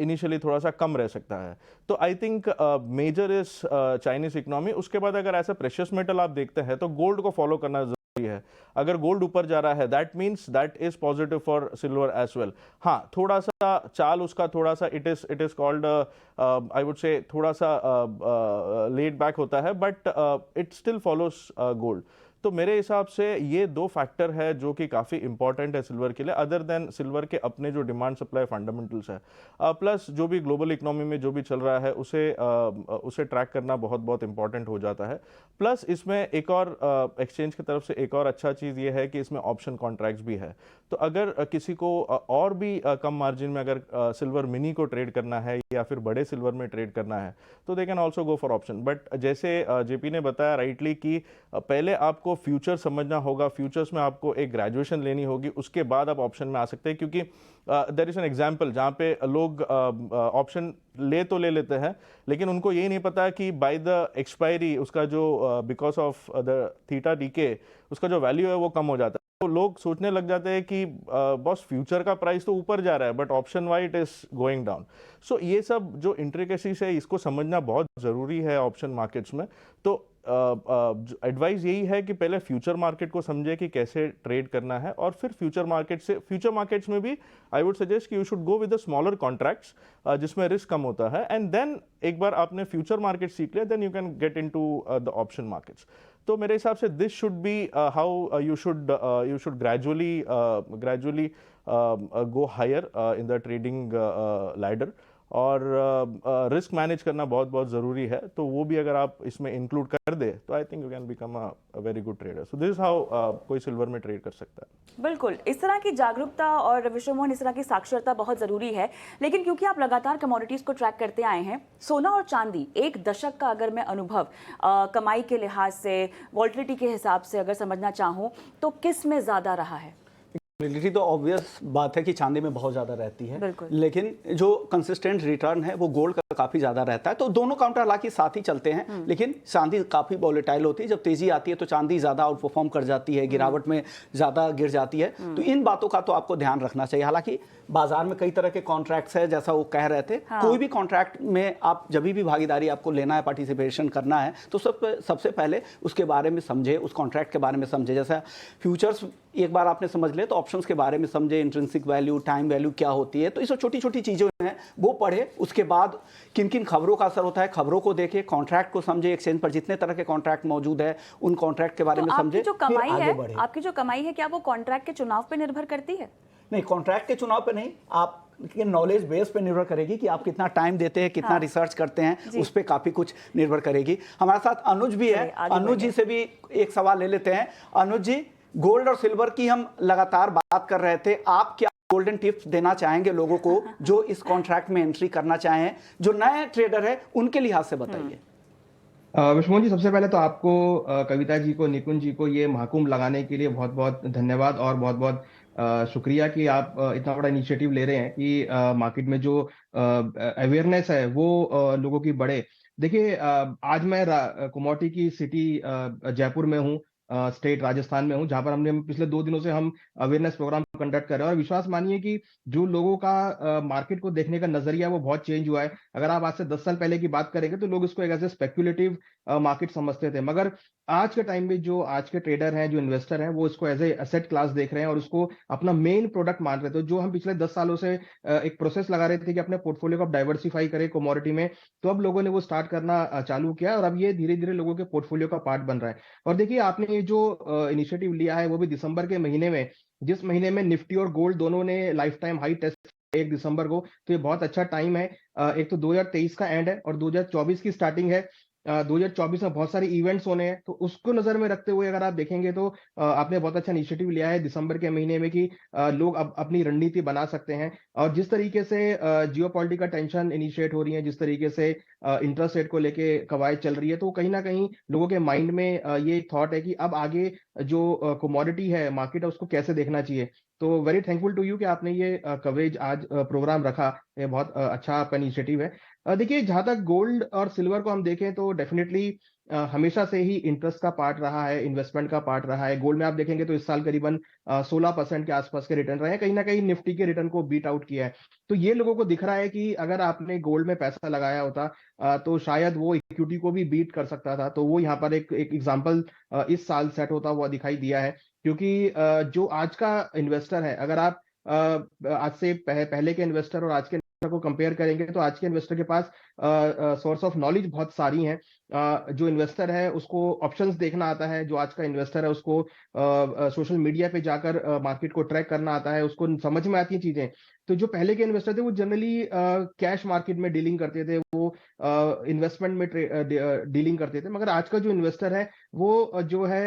इनिशियली थोड़ा सा कम रह सकता है। तो I think major is Chinese economy. उसके बाद अगर ऐसा प्रेशियस मेटल आप देखते हैं तो गोल्ड को फॉलो करना जरूरी है। अगर गोल्ड ऊपर जा रहा है that means that is positive for silver as well. हाँ, थोड़ा सा चाल उसका थोड़ा सा it is called I would say थोड़ा सा लेट बैक होता है, but it still follows gold. तो मेरे हिसाब से ये दो फैक्टर है जो कि काफ़ी इंपॉर्टेंट है सिल्वर के लिए, अदर देन सिल्वर के अपने जो डिमांड सप्लाई फंडामेंटल्स है, प्लस जो भी ग्लोबल इकोनॉमी में जो भी चल रहा है उसे ट्रैक करना बहुत बहुत इंपॉर्टेंट हो जाता है। प्लस इसमें एक और एक्सचेंज की तरफ से एक और अच्छा चीज़ ये है कि इसमें ऑप्शन कॉन्ट्रैक्ट्स भी है। तो अगर किसी को और भी कम मार्जिन में अगर सिल्वर मिनी को ट्रेड करना है या फिर बड़े सिल्वर में ट्रेड करना है तो they can also go for option. But जैसे जेपी ने बताया राइटली कि पहले आपको फ्यूचर समझना होगा, फ्यूचर्स में आपको एक ग्रेजुएशन लेनी होगी, उसके बाद आप ऑप्शन में आ सकते हैं। क्योंकि देयर इज एन एग्जांपल जहाँ पे लोग ऑप्शन ले लेते हैं, लेकिन उनको ये नहीं पता कि बाय द एक्सपायरी उसका जो because of the theta DK उसका जो वैल्यू है वो कम हो जाता है। तो लोग सोचने लग जाते हैं कि बॉस फ्यूचर का प्राइस तो ऊपर जा रहा है but option write is going down. सो ये सब जो इंट्रिकेसीज है इसको समझना बहुत ज़रूरी है ऑप्शन मार्केट्स में। तो एडवाइस यही है कि पहले फ्यूचर मार्केट को समझे कि कैसे ट्रेड करना है, और फिर फ्यूचर मार्केट्स में भी आई वुड सजेस्ट कि you should go with the smaller contracts जिसमें रिस्क कम होता है, एंड देन एक बार आपने फ्यूचर मार्केट सीख लिया then you can get into the option markets. तो मेरे हिसाब से this should be how you should gradually go higher in the trading ladder, और रिस्क मैनेज करना बहुत बहुत ज़रूरी है। तो वो भी अगर आप इसमें इंक्लूड कर दे तो I think you can become a very good trader. So this is how कोई सिल्वर में ट्रेड कर सकता है। बिल्कुल, इस तरह की जागरूकता और विश्वमोहन इस तरह की साक्षरता बहुत ज़रूरी है। लेकिन क्योंकि आप लगातार कमोडिटीज़ को ट्रैक करते आए हैं, सोना और चांदी एक दशक का अगर मैं अनुभव कमाई के लिहाज से, वॉल्टिलिटी के हिसाब से अगर समझना चाहूँ तो किस में ज़्यादा रहा है? वॉलेटिलिटी तो ऑब्वियस बात है कि चांदी में बहुत ज़्यादा रहती है, लेकिन जो कंसिस्टेंट रिटर्न है वो गोल्ड का काफ़ी ज़्यादा रहता है। तो दोनों काउंटर हालांकि साथ ही चलते हैं, लेकिन चांदी काफ़ी वॉलेटाइल होती है। जब तेज़ी आती है तो चांदी ज़्यादा आउट परफॉर्म कर जाती है, गिरावट में ज़्यादा गिर जाती है। तो इन बातों का तो आपको ध्यान रखना चाहिए। हालांकि बाजार में कई तरह के कॉन्ट्रैक्ट्स है, जैसा वो कह रहे थे। कोई भी कॉन्ट्रैक्ट में आप जब भी भागीदारी आपको लेना है, पार्टिसिपेशन करना है, तो सबसे पहले उसके बारे में समझे, उस कॉन्ट्रैक्ट के बारे में समझे। जैसा फ्यूचर्स एक बार आपने समझ ले तो ऑप्शंस के बारे में समझे, इंट्रिंसिक वैल्यू, टाइम वैल्यू क्या होती है। तो ये सब छोटी छोटी चीज़ें हैं वो पढ़े। उसके बाद किन किन खबरों का असर होता है, खबरों को देखे, कॉन्ट्रैक्ट को समझे, एक्सचेंज पर जितने तरह के कॉन्ट्रैक्ट मौजूद है उन कॉन्ट्रैक्ट के बारे में समझे, फिर आगे बढ़े। आपकी जो कमाई है क्या वो कॉन्ट्रैक्ट के चुनाव पर निर्भर करती है? नहीं, कॉन्ट्रैक्ट के चुनाव पे नहीं, आप के नॉलेज बेस पे निर्भर करेगी कि आप कितना टाइम देते हैं, कितना रिसर्च करते हैं, उस पर काफ़ी कुछ निर्भर करेगी। हमारे साथ अनुज भी है, अनुज जी से भी एक सवाल ले लेते हैं। अनुज जी, गोल्ड और सिल्वर की हम लगातार बात कर रहे थे, आप क्या गोल्डन टिप्स देना चाहेंगे लोगों को जो इस कॉन्ट्रैक्ट में एंट्री करना चाहें, जो नए ट्रेडर है उनके लिहाज से बताइए। विश्वमोहन जी, सबसे पहले तो आपको, कविता जी को, निकुंज जी को ये महकुम लगाने के लिए बहुत बहुत धन्यवाद और बहुत बहुत शुक्रिया कि आप इतना बड़ा इनिशिएटिव ले रहे हैं कि मार्केट में जो अवेयरनेस है वो लोगों की बढ़े। देखिए, आज मैं कमोडिटी की सिटी जयपुर में हूँ, स्टेट राजस्थान में हूँ, जहाँ पर हमने पिछले 2 दिनों से हम अवेयरनेस प्रोग्राम कंडक्ट कर रहे हैं। और विश्वास मानिए कि जो लोगों का मार्केट को देखने का नजरिया वो बहुत चेंज हुआ है। अगर आप आज से 10 साल पहले की बात करेंगे तो लोग इसको एक ऐसे स्पेक्युलेटिव मार्केट समझते थे, मगर आज के टाइम में जो आज के ट्रेडर हैं, जो इन्वेस्टर हैं, वो इसको एज ए एसेट क्लास देख रहे हैं और उसको अपना मेन प्रोडक्ट मान रहे थे। जो हम पिछले 10 सालों से एक प्रोसेस लगा रहे थे कि अपने पोर्टफोलियो को आप डाइवर्सिफाई करें कमोडिटी में, तो अब लोगों ने वो स्टार्ट करना चालू किया और अब ये धीरे धीरे लोगों के पोर्टफोलियो का पार्ट बन रहा है। और देखिए, आपने ये जो इनिशिएटिव लिया है वो भी दिसंबर के महीने में, जिस महीने में निफ्टी और गोल्ड दोनों ने लाइफ टाइम हाई टेस्ट 1 दिसंबर को, तो ये बहुत अच्छा टाइम है। एक तो 2023 का एंड है और 2024 की स्टार्टिंग है। 2024 में बहुत सारे इवेंट्स होने हैं, तो उसको नजर में रखते हुए अगर आप देखेंगे तो आपने बहुत अच्छा इनिशिएटिव लिया है दिसंबर के महीने में कि लोग अब अपनी रणनीति बना सकते हैं। और जिस तरीके से जियोपॉलिटिकल टेंशन इनिशिएट हो रही है, जिस तरीके से इंटरेस्ट रेट को लेके कवायद चल रही है, तो कहीं ना कहीं लोगों के माइंड में ये एक थॉट है कि अब आगे जो कमोडिटी है, मार्केट है, उसको कैसे देखना चाहिए। तो वेरी थैंकफुल टू यू कि आपने ये कवरेज आज प्रोग्राम रखा। ये बहुत अच्छा आपका इनिशिएटिव है। देखिए, जहां तक गोल्ड और सिल्वर को हम देखें तो डेफिनेटली हमेशा से ही इंटरेस्ट का पार्ट रहा है, इन्वेस्टमेंट का पार्ट रहा है। गोल्ड में आप देखेंगे तो इस साल करीबन 16% के आसपास के रिटर्न रहे हैं, कहीं ना कहीं निफ्टी के रिटर्न को बीट आउट किया है। तो ये लोगों को दिख रहा है कि अगर आपने गोल्ड में पैसा लगाया होता तो शायद वो इक्विटी को भी बीट कर सकता था। तो वो यहाँ पर एक एग्जाम्पल इस साल सेट होता हुआ दिखाई दिया है। क्योंकि जो आज का इन्वेस्टर है, अगर आप आज से पहले के इन्वेस्टर और आज के इन्वेस्टर को कंपेयर करेंगे तो आज के इन्वेस्टर के पास सोर्स ऑफ नॉलेज बहुत सारी हैं। जो इन्वेस्टर है उसको ऑप्शंस देखना आता है, जो आज का इन्वेस्टर है उसको सोशल मीडिया पे जाकर मार्केट को ट्रैक करना आता है, उसको समझ में आती हैं चीजें। तो जो पहले के इन्वेस्टर थे वो जनरली कैश मार्केट में डीलिंग करते थे, वो इन्वेस्टमेंट में डीलिंग करते थे। मगर आज का जो इन्वेस्टर है वो जो है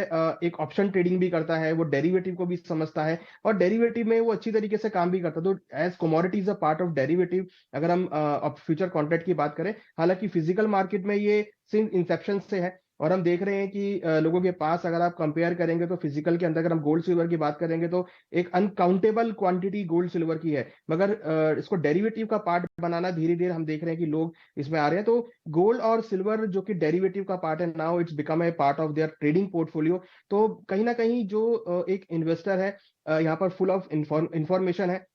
एक ऑप्शन ट्रेडिंग भी करता है, वो डेरिवेटिव को भी समझता है और डेरिवेटिव में वो अच्छी तरीके से काम भी करता है। तो as commodity is a part of derivative, अगर हम फ्यूचर कॉन्ट्रैक्ट की बात करें, हालांकि फिजिकल मार्केट में ये सिंस इंसेप्शन से है और हम देख रहे हैं कि लोगों के पास, अगर आप कंपेयर करेंगे तो फिजिकल के अंदर अगर हम गोल्ड सिल्वर की बात करेंगे तो एक अनकाउंटेबल क्वांटिटी गोल्ड सिल्वर की है, मगर इसको डेरिवेटिव का पार्ट बनाना धीरे धीरे हम देख रहे हैं कि लोग इसमें आ रहे हैं। तो गोल्ड और सिल्वर जो कि डेरिवेटिव का पार्ट है, now it's become a part of their trading portfolio. तो कहीं ना कहीं जो एक इन्वेस्टर है यहाँ पर फुल ऑफ इंफॉर्मेशन है।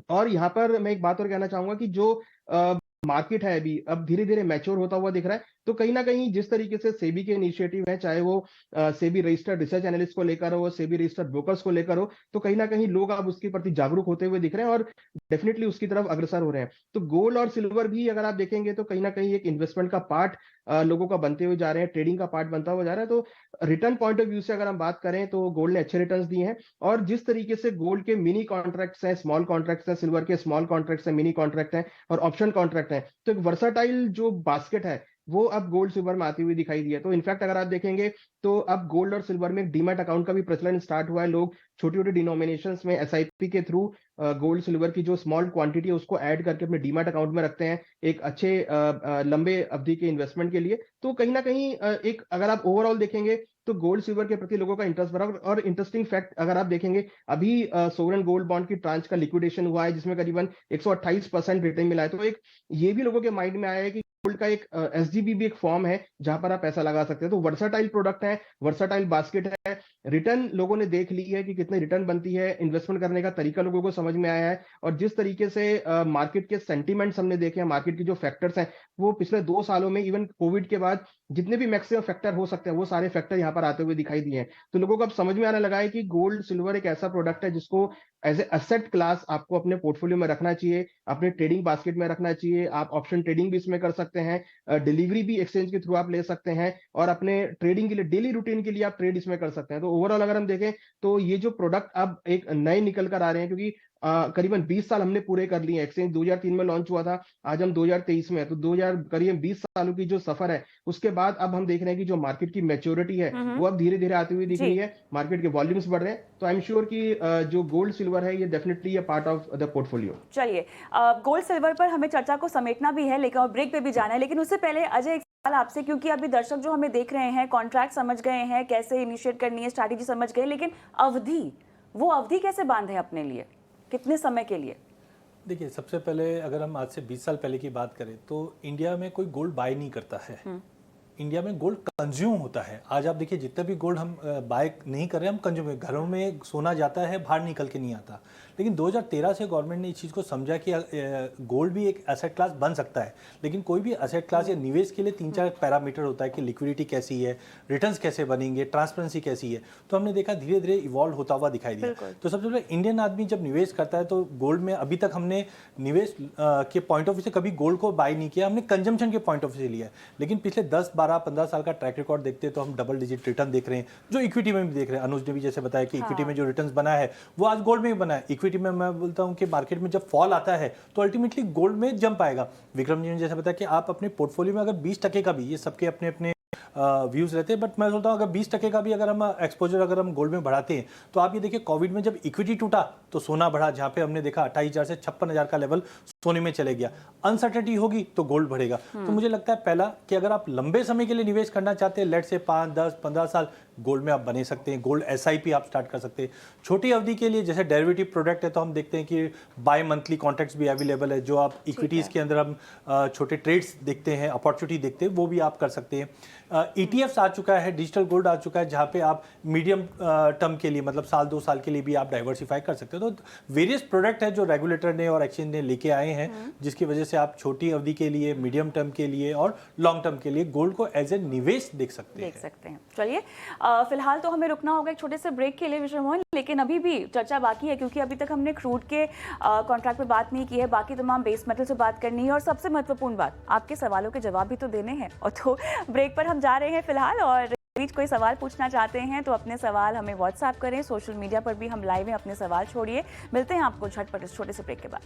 और यहाँ पर मैं एक बात और कहना चाहूंगा कि जो मार्केट है अभी अब धीरे धीरे मैच्योर होता हुआ दिख रहा है। तो कहीं ना कहीं जिस तरीके से सेबी के इनिशिएटिव है, चाहे वो सेबी रजिस्टर्ड रिसर्च एनालिस्ट को लेकर हो, सेबी रजिस्टर्ड ब्रोकर्स को लेकर हो, तो कहीं ना कहीं लोग अब उसके प्रति जागरूक होते हुए दिख रहे हैं और डेफिनेटली उसकी तरफ अग्रसर हो रहे हैं। तो गोल्ड और सिल्वर भी अगर आप देखेंगे तो कहीं ना कहीं एक इन्वेस्टमेंट का पार्ट लोगों का बनते हुए जा रहे हैं, ट्रेडिंग का पार्ट बनता हुआ जा रहा है। तो रिटर्न पॉइंट ऑफ व्यू से अगर हम बात करें तो गोल्ड ने अच्छे रिटर्न्स दिए हैं। और जिस तरीके से गोल्ड के मिनी कॉन्ट्रैक्ट्स हैं, स्मॉल कॉन्ट्रैक्ट्स हैं, सिल्वर के स्मॉल कॉन्ट्रैक्ट्स हैं, मिनी कॉन्ट्रैक्ट हैं और ऑप्शन कॉन्ट्रैक्ट हैं, तो एक वर्साटाइल जो बास्केट है वो अब गोल्ड सिल्वर में आती हुई दिखाई दी है। तो इनफैक्ट अगर आप देखेंगे तो अब गोल्ड और सिल्वर में एक डीमैट अकाउंट का भी प्रचलन स्टार्ट हुआ है। लोग छोटी छोटी डिनोमिनेशंस में एसआईपी के थ्रू गोल्ड सिल्वर की जो स्मॉल क्वांटिटी है उसको ऐड करके अपने डीमैट अकाउंट में रखते हैं एक अच्छे लंबे अवधि के इन्वेस्टमेंट के लिए। तो कहीं ना कहीं एक अगर आप ओवरऑल देखेंगे तो गोल्ड सिल्वर के प्रति लोगों का इंटरेस्ट बढ़ा। और इंटरेस्टिंग फैक्ट अगर आप देखेंगे, अभी सोवरेन गोल्ड बॉन्ड की ट्रांच का लिक्विडेशन हुआ है जिसमें करीबन 128% रिटर्न मिला है। तो एक ये भी लोगों के माइंड में आया है कि गोल्ड का एक एसजीबी भी एक फॉर्म है जहां पर आप पैसा लगा सकते हैं। तो वर्साटाइल प्रोडक्ट है, वर्साटाइल बास्केट है, रिटर्न लोगों ने देख ली है कि कितने रिटर्न बनती है, इन्वेस्टमेंट करने का तरीका लोगों को समझ में आया है। और जिस तरीके से मार्केट के सेंटीमेंट्स हमने देखे हैं, मार्केट के जो फैक्टर्स हैं वो पिछले 2 सालों में इवन कोविड के बाद जितने भी मैक्सिमम फैक्टर हो सकते हैं वो सारे फैक्टर यहाँ पर आते हुए दिखाई दिए हैं। तो लोगों को अब समझ में आने लगा है कि गोल्ड सिल्वर एक ऐसा प्रोडक्ट है जिसको एज ए एसेट क्लास आपको अपने पोर्टफोलियो में रखना चाहिए, अपने ट्रेडिंग बास्केट में रखना चाहिए। आप ऑप्शन ट्रेडिंग भी इसमें कर सकते हैं, डिलीवरी भी एक्सचेंज के थ्रू आप ले सकते हैं और अपने ट्रेडिंग के लिए डेली रूटीन के लिए आप ट्रेड इसमें कर सकते हैं। तो ओवरऑल अगर हम देखें तो ये जो प्रोडक्ट अब एक नए निकल कर आ रहे हैं, क्योंकि करीबन 20 साल हमने पूरे कर लिए। एक्सचेंज 2003 में लॉन्च हुआ था, आज हम 2023 में, तो 2000 करीब 20 सालों की जो सफर है उसके बाद अब हम देख रहे हैं कि जो मार्केट की मैच्योरिटी है वो अब धीरे धीरे आती हुई दिख रही है, मार्केट के वॉल्यूम्स बढ़ रहे हैं। तो आई एम श्योर कि जो गोल्ड सिल्वर है ये definitely a part of the portfolio. चलिए, गोल्ड सिल्वर पर हमें चर्चा को समेटना भी है, लेकिन और ब्रेक पे भी जाना है। लेकिन उससे पहले अजय, एक सवाल आपसे, क्योंकि अभी दर्शक जो हमें देख रहे हैं कॉन्ट्रैक्ट समझ गए हैं, कैसे इनिशिएट करनी है, स्ट्रैटेजी समझ गए, लेकिन अवधि वो अवधि कैसे बांधे अपने लिए, कितने समय के लिए? देखिए, सबसे पहले अगर हम आज से 20 साल पहले की बात करें तो इंडिया में कोई गोल्ड बाय नहीं करता है। इंडिया में गोल्ड कंज्यूम होता है। आज आप देखिए, जितना भी गोल्ड हम बाय नहीं कर रहे, हम कंज्यूम, घरों में सोना जाता है, बाहर निकल के नहीं आता। लेकिन 2013 से गवर्नमेंट ने इस चीज़ को समझा कि गोल्ड भी एक एसेट क्लास बन सकता है। लेकिन कोई भी एसेट क्लास या निवेश के लिए 3-4 पैरामीटर होता है कि लिक्विडिटी कैसी है, रिटर्न्स कैसे बनेंगे, ट्रांसपेरेंसी कैसी है। तो हमने देखा धीरे धीरे इवॉल्व होता हुआ दिखाई दिया। तो सबसे पहले इंडियन आदमी जब निवेश करता है तो गोल्ड में अभी तक हमने निवेश के पॉइंट ऑफ व्यू से कभी गोल्ड को बाय नहीं किया, हमने कंजम्पशन के पॉइंट ऑफ व्यू से लिया है। लेकिन पिछले 10, 12, 15 साल का ट्रैक रिकॉर्ड देखते हैं तो हम डबल डिजिट रिटर्न देख रहे हैं, जो इक्विटी में भी देख रहे हैं। अनुज ने भी जैसे बताया कि इक्विटी में जो रिटर्न्स बना है वो आज गोल्ड में भी बना है। इक्विटी में मैं बोलता हूं कि मार्केट में जब फॉल आता है तो अल्टीमेटली गोल्ड में जंप आएगा। विक्रम जी ने जैसे बताया कि आप अपने पोर्टफोलियो में अगर 20% का भी, ये सबके अपने अपने व्यूज रहते हैं, बट मैं सोचता हूँ अगर 20% का भी अगर हम एक्सपोजर अगर हम गोल्ड में बढ़ाते हैं तो आप ये देखिए, कोविड में जब इक्विटी टूटा तो सोना बढ़ा, जहाँ पे हमने देखा 28,000 से 56,000 का लेवल सोने में चले गया। अनसर्टेनिटी होगी तो गोल्ड बढ़ेगा। तो मुझे लगता है पहला कि अगर आप लंबे समय के लिए निवेश करना चाहते हैं, लेट से 5, 10, 15 साल, गोल्ड में आप बने सकते हैं। गोल्ड SIP आप स्टार्ट कर सकते हैं। छोटी अवधि के लिए जैसे डेरिवेटिव प्रोडक्ट है तो हम देखते हैं कि बाय मंथली कॉन्ट्रैक्ट्स भी अवेलेबल है, जो आप इक्विटीज़ के अंदर हम छोटे ट्रेड्स देखते हैं, अपॉर्चुनिटी देखते हैं, वो भी आप कर सकते हैं। ETFs आ चुका है, डिजिटल गोल्ड आ चुका है, जहाँ पे आप मीडियम टर्म के लिए, मतलब साल 2 साल के लिए भी आप डाइवर्सिफाई कर सकते हो। तो वेरियस प्रोडक्ट है जो रेगुलेटर ने और एक्सचेंज ने लेके आए हैं, जिसकी वजह से आप छोटी अवधि के लिए, मीडियम टर्म के लिए और लॉन्ग टर्म के लिए गोल्ड को एज ए निवेश देख सकते हैं। चलिए, फिलहाल तो हमें रुकना होगा एक छोटे से ब्रेक के लिए विश्व मोहन, लेकिन अभी भी चर्चा बाकी है क्योंकि अभी तक हमने क्रूड के कॉन्ट्रैक्ट पे बात नहीं की है, बाकी तमाम बेस मेटल से बात करनी है और सबसे महत्वपूर्ण बात, आपके सवालों के जवाब भी तो देने हैं। और तो ब्रेक पर हम जा रहे हैं फिलहाल, और बीच कोई सवाल पूछना चाहते हैं तो अपने सवाल हमें व्हाट्सएप करें, सोशल मीडिया पर भी हम लाइव हैं, अपने सवाल छोड़िए। मिलते हैं आपको झटपट इस छोटे से ब्रेक के बाद।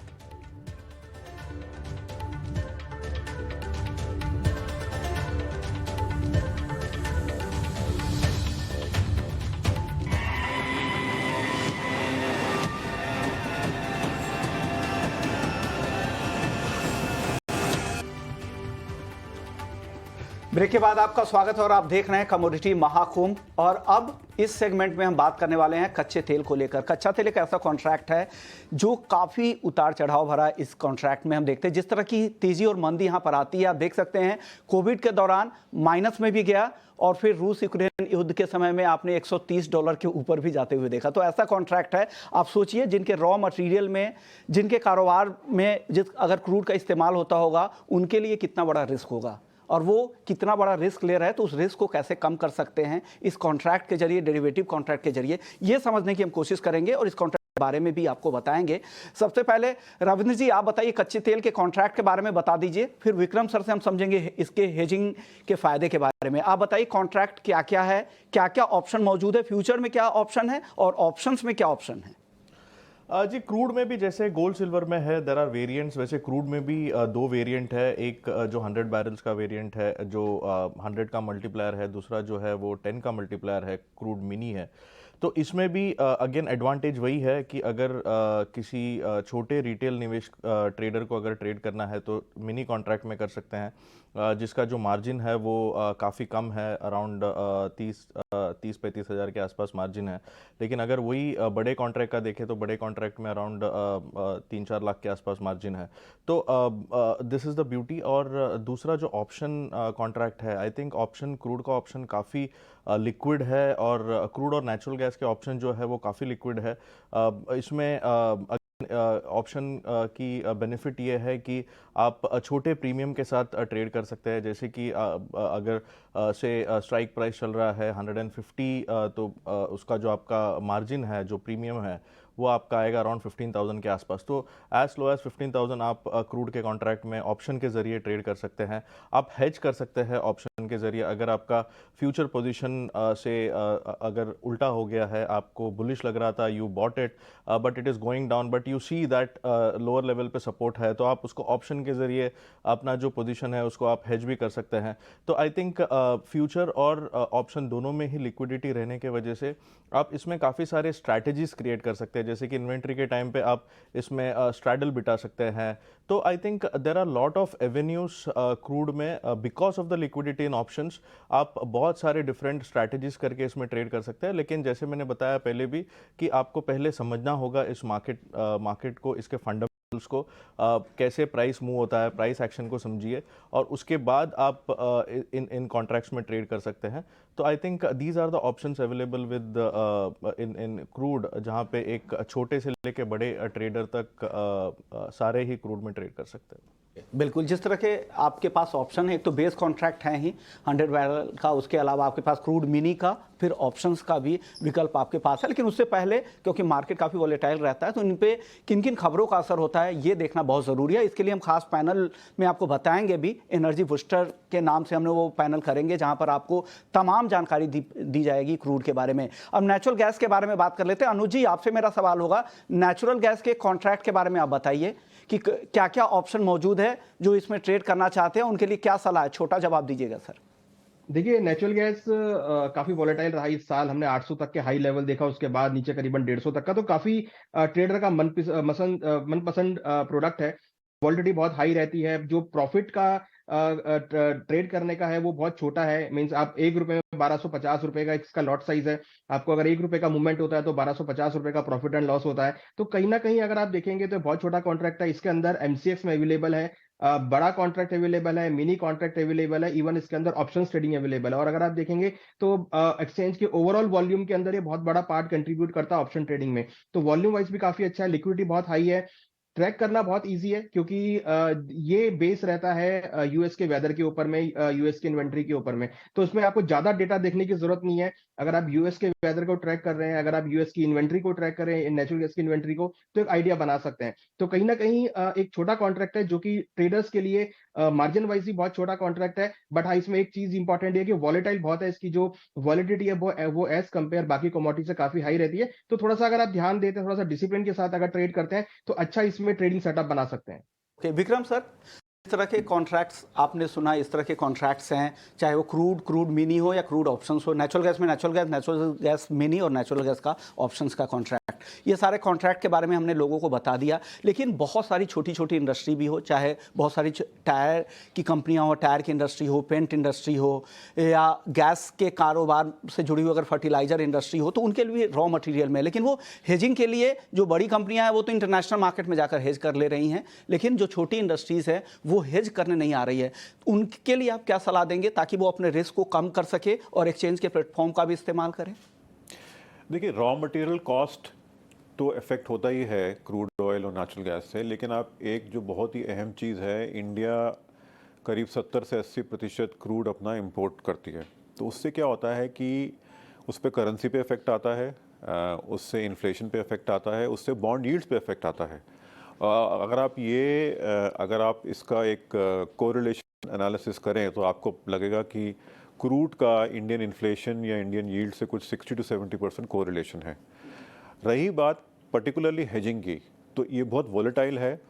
ब्रेक के बाद आपका स्वागत है और आप देख रहे हैं कमोडिटी महाकुंभ। और अब इस सेगमेंट में हम बात करने वाले हैं कच्चे तेल को लेकर। कच्चा तेल एक ऐसा कॉन्ट्रैक्ट है जो काफ़ी उतार चढ़ाव भरा इस कॉन्ट्रैक्ट में हम देखते हैं। जिस तरह की तेज़ी और मंदी यहाँ पर आती है, आप देख सकते हैं कोविड के दौरान माइनस में भी गया और फिर रूस यूक्रेन युद्ध के समय में आपने $130 के ऊपर भी जाते हुए देखा। तो ऐसा कॉन्ट्रैक्ट है। आप सोचिए, जिनके रॉ मटेरियल में, जिनके कारोबार में अगर क्रूड का इस्तेमाल होता होगा, उनके लिए कितना बड़ा रिस्क होगा और वो कितना बड़ा रिस्क ले रहा है, तो उस रिस्क को कैसे कम कर सकते हैं इस कॉन्ट्रैक्ट के जरिए, डेरिवेटिव कॉन्ट्रैक्ट के जरिए, ये समझने की हम कोशिश करेंगे और इस कॉन्ट्रैक्ट के बारे में भी आपको बताएंगे। सबसे पहले रविंद्र जी, आप बताइए, कच्चे तेल के कॉन्ट्रैक्ट के बारे में बता दीजिए, फिर विक्रम सर से हम समझेंगे इसके हेजिंग के फायदे के बारे में। आप बताइए कॉन्ट्रैक्ट क्या क्या है, क्या क्या ऑप्शन मौजूद है, फ्यूचर में क्या ऑप्शन है और ऑप्शंस में क्या ऑप्शन है। जी, क्रूड में भी जैसे गोल्ड सिल्वर में है, देर आर वेरिएंट्स। वैसे क्रूड में भी 2 वेरिएंट है। एक जो 100 बैरल्स का वेरिएंट है, जो 100 का मल्टीप्लायर है, दूसरा जो है वो 10 का मल्टीप्लायर है, क्रूड मिनी है। तो इसमें भी अगेन एडवांटेज वही है कि अगर किसी छोटे रिटेल निवेश ट्रेडर को अगर ट्रेड करना है तो मिनी कॉन्ट्रैक्ट में कर सकते हैं, जिसका जो मार्जिन है वो काफ़ी कम है, अराउंड 30-35 हज़ार के आसपास मार्जिन है। लेकिन अगर वही बड़े कॉन्ट्रैक्ट का देखें तो बड़े कॉन्ट्रैक्ट में अराउंड 3-4 लाख के आसपास मार्जिन है। तो दिस इज़ द ब्यूटी। और दूसरा जो ऑप्शन कॉन्ट्रैक्ट है, आई थिंक ऑप्शन, क्रूड का ऑप्शन काफ़ी लिक्विड है और क्रूड और नेचुरल गैस के ऑप्शन जो है वो काफ़ी लिक्विड है। इसमें ऑप्शन की बेनिफिट ये है कि आप छोटे प्रीमियम के साथ ट्रेड कर सकते हैं। जैसे कि अगर से स्ट्राइक प्राइस चल रहा है 150, तो उसका जो आपका मार्जिन है, जो प्रीमियम है, वो आपका आएगा अराउंड 15,000 के आसपास। तो एज लो एज 15,000 आप क्रूड के कॉन्ट्रैक्ट में ऑप्शन के जरिए ट्रेड कर सकते हैं। आप हेज कर सकते हैं ऑप्शन के जरिए। अगर आपका फ्यूचर पोजीशन से अगर उल्टा हो गया है, आपको बुलिश लग रहा था, you bought it but it is going down, but you see that lower level पे सपोर्ट है, तो आप उसको ऑप्शन के जरिए अपना जो पोजीशन है उसको आप हेज भी कर सकते हैं। तो आई थिंक फ्यूचर और ऑप्शन दोनों में ही लिक्विडिटी रहने की वजह से आप इसमें काफ़ी सारे स्ट्रैटेजीज क्रिएट कर सकते हैं। जैसे कि इन्वेंट्री के टाइम पे आप इसमें स्ट्रैडल बिठा सकते हैं। तो I think there are lot of avenues crude में, because of the liquidity in options आप बहुत सारे डिफरेंट स्ट्रैटेजीज करके इसमें ट्रेड कर सकते हैं। लेकिन जैसे मैंने बताया पहले भी कि आपको पहले समझना होगा इस मार्केट को, इसके फंडामेंटल्स को, कैसे प्राइस मूव होता है, प्राइस एक्शन को समझिए और उसके बाद आप इन कॉन्ट्रैक्ट्स में ट्रेड कर सकते हैं। तो I think these are the options available within crude, जहाँ पे एक छोटे से लेके बड़े ट्रेडर तक सारे ही क्रूड में ट्रेड कर सकते हैं। बिल्कुल, जिस तरह के आपके पास ऑप्शन है, एक तो बेस कॉन्ट्रैक्ट है ही 100 बैरल का, उसके अलावा आपके पास क्रूड मिनी का, फिर ऑप्शंस का भी विकल्प आपके पास है। लेकिन उससे पहले क्योंकि मार्केट काफ़ी वॉलेटाइल रहता है तो इन पे किन किन खबरों का असर होता है ये देखना बहुत ज़रूरी है। इसके लिए हम खास पैनल में आपको बताएंगे भी, एनर्जी बूस्टर के नाम से हमने वो पैनल करेंगे जहाँ पर आपको तमाम जानकारी दी जाएगी क्रूड के बारे में। अब नेचुरल गैस के बारे में बात कर लेते हैं। अनुज जी, आपसे मेरा सवाल होगा, नेचुरल गैस के कॉन्ट्रैक्ट के बारे में आप बताइए कि क्या क्या ऑप्शन मौजूद है, जो इसमें ट्रेड करना चाहते हैं उनके लिए क्या सलाह है? छोटा जवाब दीजिएगा सर। देखिए, नेचुरल गैस काफी वॉलेटाइल रहा इस साल। हमने 800 तक के हाई लेवल देखा, उसके बाद नीचे करीबन 150 तक का। तो काफी ट्रेडर का मनपसंद प्रोडक्ट है। वॉलिडिटी बहुत हाई रहती है। जो प्रॉफिट का ट्रेड करने का है वो बहुत छोटा है। मींस आप 1 रुपए में 1250 रुपए का इसका लॉट साइज है। आपको अगर 1 रुपए का मूवमेंट होता है तो 1250 रुपए का प्रॉफिट एंड लॉस होता है। तो कहीं ना कहीं अगर आप देखेंगे तो बहुत छोटा कॉन्ट्रैक्ट है। इसके अंदर एमसीएक्स में अवेलेबल है, बड़ा कॉन्ट्रैक्ट अवेलेबल है, मिनी कॉन्ट्रैक्ट अवेलेबल है, इवन इसके अंदर ऑप्शन ट्रेडिंग अवेलेबल है। और अगर आप देखेंगे तो एक्सचेंज के ओवरऑल वॉल्यूम के अंदर ये बहुत बड़ा पार्ट कंट्रीब्यूट करता है ऑप्शन ट्रेडिंग में। तो वॉल्यूम वाइज भी काफी अच्छा है, लिक्विडिटी बहुत हाई है, ट्रैक करना बहुत इजी है क्योंकि ये बेस रहता है यूएस के वेदर के ऊपर में, यूएस की इन्वेंट्री के ऊपर में। तो उसमें आपको ज्यादा डेटा देखने की जरूरत नहीं है। अगर आप यूएस के वेदर को ट्रैक कर रहे हैं, अगर आप यूएस की इन्वेंट्री को ट्रैक कर रहे हैं, नेचुरल गैस की इन्वेंट्री को, तो एक आइडिया बना सकते हैं। तो कहीं ना कहीं एक छोटा कॉन्ट्रैक्ट है जो कि ट्रेडर्स के लिए मार्जिन वाइज भी बहुत छोटा कॉन्ट्रैक्ट है। बट हाँ, इसमें एक चीज इंपॉर्टेंट है कि वॉलेटाइल बहुत है। इसकी जो वॉलिडिटी है वो एज कंपेयर बाकी कमोडिटी से काफी हाई रहती है। तो थोड़ा सा अगर आप ध्यान देते हैं, थोड़ा सा डिसिप्लिन के साथ अगर ट्रेड करते हैं तो अच्छा इसमें ट्रेडिंग सेटअप बना सकते हैं। ओके, विक्रम सर, इस तरह के कॉन्ट्रैक्ट्स आपने सुना, इस तरह के कॉन्ट्रैक्ट्स हैं, चाहे वो क्रूड मिनी हो या क्रूड ऑप्शंस हो, नेचुरल गैस में नेचुरल गैस मिनी और नेचुरल गैस का ऑप्शंस का कॉन्ट्रैक्ट, ये सारे कॉन्ट्रैक्ट के बारे में हमने लोगों को बता दिया। लेकिन बहुत सारी छोटी छोटी इंडस्ट्री भी हो, चाहे बहुत सारी टायर की कंपनियां हो, टायर की इंडस्ट्री हो, पेंट इंडस्ट्री हो, या गैस के कारोबार से जुड़ी हुई अगर फर्टिलाइजर इंडस्ट्री हो, तो उनके लिए रॉ मटेरियल में। लेकिन वो हेजिंग के लिए जो बड़ी कंपनियां हैं वो तो इंटरनेशनल मार्केट में जाकर हेज कर ले रही हैं, लेकिन जो छोटी इंडस्ट्रीज है वो हेज करने नहीं आ रही है। उनके लिए आप क्या सलाह देंगे ताकि वो अपने रिस्क को कम कर सके और एक्सचेंज के प्लेटफॉर्म का भी इस्तेमाल करें? देखिए, रॉ मटेरियल कॉस्ट तो इफेक्ट होता ही है क्रूड ऑयल और नेचुरल गैस से, लेकिन आप एक जो बहुत ही अहम चीज़ है, इंडिया करीब 70 से 80% क्रूड अपना इंपोर्ट करती है। तो उससे क्या होता है कि उस पर करेंसी पे इफेक्ट आता है, उससे इन्फ्लेशन पे इफेक्ट आता है, उससे बॉन्ड यील्ड्स पे इफेक्ट आता है। अगर आप इसका एक कोरिलेशन एनालिसिस करें तो आपको लगेगा कि क्रूड का इंडियन इन्फ्लेशन या इंडियन यील्ड से कुछ 60 to 70% कोरिलेशन है। रही बात पर्टिकुलरली हेजिंग की, तो ये बहुत वॉलेटाइल है,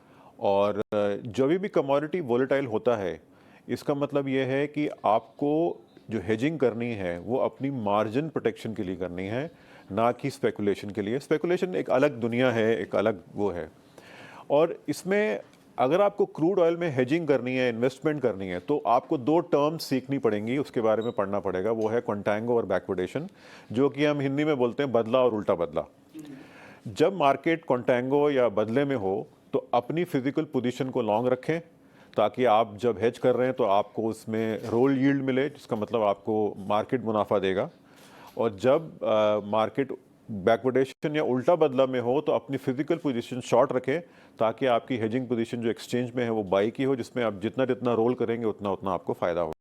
और जब भी कमोडिटी वॉलेटाइल होता है इसका मतलब ये है कि आपको जो हेजिंग करनी है वो अपनी मार्जिन प्रोटेक्शन के लिए करनी है, ना कि स्पेकुलेशन के लिए। स्पेकुलेशन एक अलग दुनिया है, एक अलग वो है। और इसमें अगर आपको क्रूड ऑयल में हेजिंग करनी है, इन्वेस्टमेंट करनी है, तो आपको 2 टर्म्स सीखनी पड़ेंगी, उसके बारे में पढ़ना पड़ेगा। वो है कंटैंगो और बैकवर्डेशन, जो कि हम हिंदी में बोलते हैं बदला और उल्टा बदला। जब मार्केट कंटैंगो या बदले में हो तो अपनी फिजिकल पोजीशन को लॉन्ग रखें, ताकि आप जब हेज कर रहे हैं तो आपको उसमें रोल यील्ड मिले, जिसका मतलब आपको मार्केट मुनाफा देगा। और जब मार्केट बैकवर्डेशन या उल्टा बदला में हो तो अपनी फिजिकल पोजीशन शॉर्ट रखें, ताकि आपकी हेजिंग पोजीशन जो एक्सचेंज में है वो बाई की हो, जिसमें आप जितना रोल करेंगे उतना आपको फ़ायदा हो।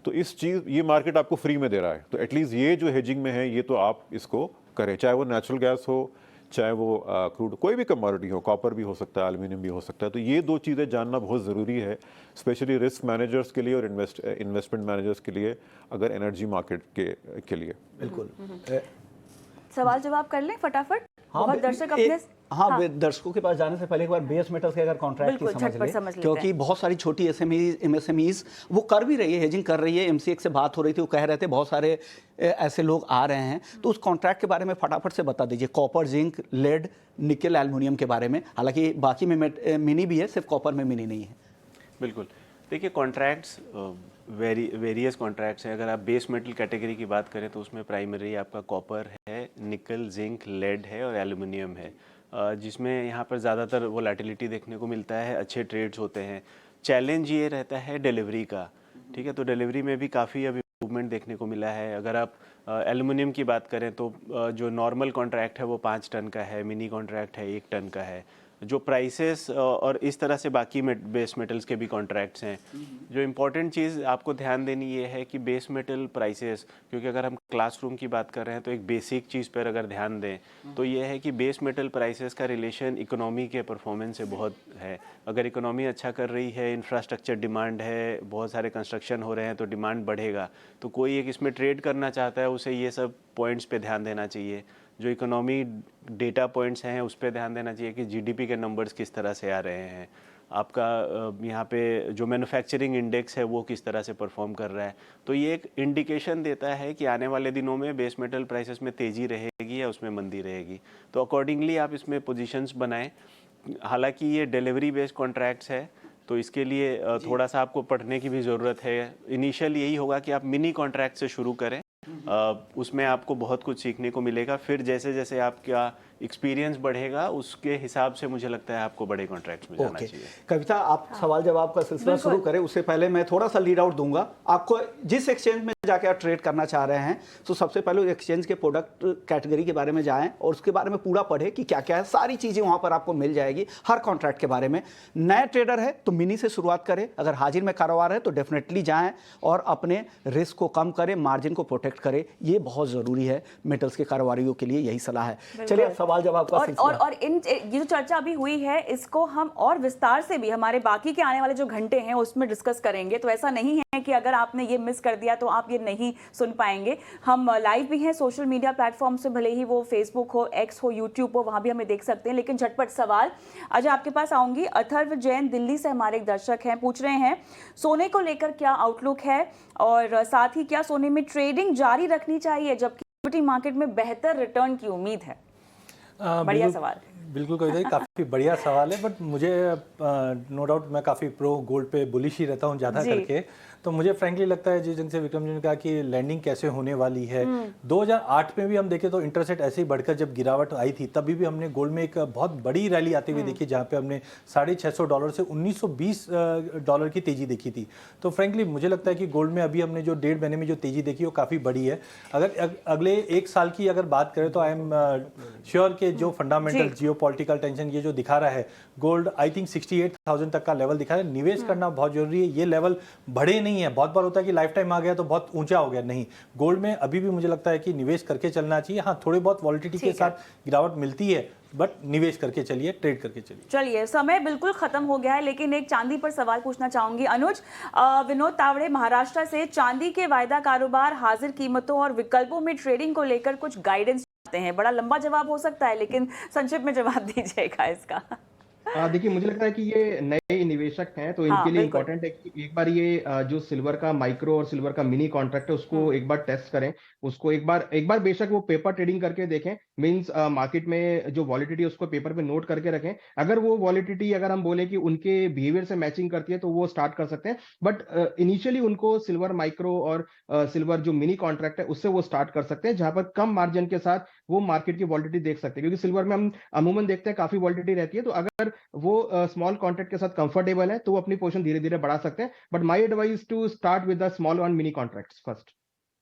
तो ये मार्केट आपको फ्री में दे रहा है, तो एटलीस्ट ये जो हेजिंग में है ये तो आप इसको करें, चाहे वो नेचुरल गैस हो, चाहे वो क्रूड, कोई भी कमोडिटी हो, कॉपर भी हो सकता है, एल्यूमिनियम भी हो सकता है। तो ये 2 चीज़ें जानना बहुत ज़रूरी है, स्पेशली रिस्क मैनेजर्स के लिए और इन्वेस्टमेंट मैनेजर्स के लिए, अगर एनर्जी मार्केट के लिए। बिल्कुल। सवाल जवाब कर लें फटाफट। हाँ, बहुत दर्शक अपने हाँ, दर्शकों के पास जाने से पहले एक बार बेस मेटल्स के अगर कॉन्ट्रैक्ट की बिल्कुल, समझ झटपट ले, समझ लेते क्योंकि हैं। बहुत सारी छोटी एमएसएमईज वो कर भी रही है, हेजिंग कर रही है। एमसीएक्स से बात हो रही थी, वो कह रहे थे बहुत सारे ऐसे लोग आ रहे हैं। तो उस कॉन्ट्रैक्ट के बारे में फटाफट से बता दीजिए, कॉपर, जिंक, लेड, निकल, एल्युमिनियम के बारे में। हालांकि बाकी में मिनी भी है, सिर्फ कॉपर में मिनी नहीं है। बिल्कुल, देखिए कॉन्ट्रैक्ट्स वेरियस कॉन्ट्रैक्ट्स हैं। अगर आप बेस मेटल कैटेगरी की बात करें तो उसमें प्राइमरी आपका कॉपर है, निकल, जिंक, लेड है और एल्युमिनियम है, जिसमें यहाँ पर ज़्यादातर वोलेटिलिटी देखने को मिलता है, अच्छे ट्रेड्स होते हैं। चैलेंज ये रहता है डिलीवरी का, ठीक है, तो डिलीवरी में भी काफ़ी अभी इम्प्रूवमेंट देखने को मिला है। अगर आप एल्युमिनियम की बात करें तो जो नॉर्मल कॉन्ट्रैक्ट है वो 5 टन का है, मिनी कॉन्ट्रैक्ट है 1 टन का है। जो प्राइसेस और इस तरह से बाकी बेस मेटल्स के भी कॉन्ट्रैक्ट्स हैं। जो इम्पोर्टेंट चीज़ आपको ध्यान देनी ये है कि बेस मेटल प्राइसेस, क्योंकि अगर हम क्लासरूम की बात कर रहे हैं तो एक बेसिक चीज़ पर अगर ध्यान दें तो ये है कि बेस मेटल प्राइसेस का रिलेशन इकोनॉमी के परफॉर्मेंस से बहुत है। अगर इकोनॉमी अच्छा कर रही है, इंफ्रास्ट्रक्चर डिमांड है, बहुत सारे कंस्ट्रक्शन हो रहे हैं तो डिमांड बढ़ेगा। तो कोई एक इसमें ट्रेड करना चाहता है, उसे ये सब पॉइंट्स पे ध्यान देना चाहिए। जो इकोनॉमी डेटा पॉइंट्स हैं उस पर ध्यान देना चाहिए कि जीडीपी के नंबर्स किस तरह से आ रहे हैं, आपका यहाँ पे जो मैन्युफैक्चरिंग इंडेक्स है वो किस तरह से परफॉर्म कर रहा है। तो ये एक इंडिकेशन देता है कि आने वाले दिनों में बेस मेटल प्राइसेस में तेज़ी रहेगी या उसमें मंदी रहेगी। तो अकॉर्डिंगली आप इसमें पोजीशंस बनाएं। हालांकि ये डिलीवरी बेस्ड कॉन्ट्रैक्ट्स है तो इसके लिए थोड़ा सा आपको पढ़ने की भी ज़रूरत है। इनिशियल यही होगा कि आप मिनी कॉन्ट्रैक्ट से शुरू करें, उसमें आपको बहुत कुछ सीखने को मिलेगा। फिर जैसे जैसे आपका एक्सपीरियंस बढ़ेगा उसके हिसाब से मुझे लगता है आपको बड़े कॉन्ट्रैक्ट्स में जाना चाहिए। कविता, आप सवाल जवाब का सिलसिला शुरू करें उससे पहले मैं थोड़ा सा लीड आउट दूंगा आपको। जिस एक्सचेंज में जाके आप ट्रेड करना चाह रहे हैं तो सबसे पहले एक्सचेंज के प्रोडक्ट कैटेगरी के बारे में जाएं और उसके बारे में पूरा पढ़ें कि क्या क्या है। सारी चीज़ें वहाँ पर आपको मिल जाएगी हर कॉन्ट्रैक्ट के बारे में। नए ट्रेडर है तो मिनी से शुरुआत करें, अगर हाजिर में कारोबार है तो डेफिनेटली जाएं और अपने रिस्क को कम करें, मार्जिन को प्रोटेक्ट करें। ये बहुत ज़रूरी है मेटल्स के कारोबारियों के लिए, यही सलाह है। चलिए सवाल जवाब का और इन ये जो चर्चा अभी हुई है इसको हम और विस्तार से भी हमारे बाकी के आने वाले जो घंटे हैं उसमें डिस्कस करेंगे। तो ऐसा नहीं है कि अगर आपने ये मिस कर दिया तो आप ये नहीं सुन पाएंगे। हम लाइव भी हैं सोशल मीडिया प्लेटफॉर्म से, भले ही वो फेसबुक हो, एक्स हो, यूट्यूब हो, वहां भी हमें देख सकते हैं। लेकिन झटपट सवाल अजय आपके पास आऊंगी। अथर्व जैन दिल्ली से हमारे एक दर्शक हैं, पूछ रहे हैं सोने को लेकर क्या आउटलुक है और साथ ही क्या सोने में ट्रेडिंग जारी रखनी चाहिए जबकि इक्विटी मार्केट में बेहतर रिटर्न की उम्मीद है। बढ़िया सवाल। बिल्कुल कविता जी, काफ़ी बढ़िया सवाल है। बट मुझे नो डाउट मैं काफ़ी प्रो गोल्ड पे बुलिश ही रहता हूँ ज़्यादा करके। तो मुझे फ्रैंकली लगता है जिस ढंग से विक्रम जी ने कहा कि लैंडिंग कैसे होने वाली है। 2008 में भी हम देखें तो इंटरेस्ट रेट ऐसे ही बढ़कर जब गिरावट आई थी तभी भी हमने गोल्ड में एक बहुत बड़ी रैली आते हुए देखी, जहाँ पे हमने $650 से $1920 की तेजी देखी थी। तो फ्रैंकली मुझे लगता है कि गोल्ड में अभी हमने जो 1.5 महीने में जो तेजी देखी वो काफ़ी बड़ी है। अगर अगले 1 साल की अगर बात करें तो आई एम श्योर के जो फंडामेंटल जियोपॉलिटिकल टेंशन ये जो दिखा रहा है, गोल्ड आई थिंक 68,000 तक का लेवल दिखा रहा है। निवेश करना बहुत जरूरी है, ये लेवल बढ़े नहीं है। बहुत बार होता है कि लाइफ टाइम आ गया तो बहुत ऊंचा हो गया, नहीं, गोल्ड में अभी भी मुझे लगता है कि निवेश करके चलना चाहिए। हाँ, थोड़ी बहुत वॉलिटिलिटी के साथ गिरावट मिलती है बट निवेश करके चलिए, ट्रेड करके चलिए। चलिए, समय बिल्कुल खत्म हो गया है लेकिन एक चांदी पर सवाल पूछना चाहूंगी। अनुज, विनोद तावड़े महाराष्ट्र से, चांदी के वायदा कारोबार, हाजिर कीमतों और विकल्पों में ट्रेडिंग को लेकर कुछ गाइडेंस चाहते हैं। बड़ा लंबा जवाब हो सकता है लेकिन संक्षिप्त में जवाब दीजिएगा इसका। देखिए, मुझे लगता है कि ये नए निवेशक हैं तो इनके लिए इम्पोर्टेंट है कि एक बार ये जो सिल्वर का माइक्रो और सिल्वर का मिनी कॉन्ट्रैक्ट है उसको एक बार टेस्ट करें, उसको एक बार बेशक वो पेपर ट्रेडिंग करके देखें। मींस मार्केट में जो वॉलिटिलिटी है उसको पेपर पे नोट करके रखें। अगर वो वॉलिटिलिटी अगर हम बोले कि उनके बिहेवियर से मैचिंग करती है तो वो स्टार्ट कर सकते हैं। बट इनिशियली उनको सिल्वर माइक्रो और सिल्वर जो मिनी कॉन्ट्रैक्ट है उससे वो स्टार्ट कर सकते हैं, जहां पर कम मार्जिन के साथ वो मार्केट की वॉलिटिलिटी देख सकते हैं। क्योंकि सिल्वर में हम अमूमन देखते हैं काफी वॉलिटिलिटी रहती है, तो अगर वो स्मॉल कॉन्ट्रैक्ट के साथ कंफर्टेबल है तो वो अपनी पोजीशन धीरे धीरे बढ़ा सकते हैं। But my advice to start with the small और mini contracts first.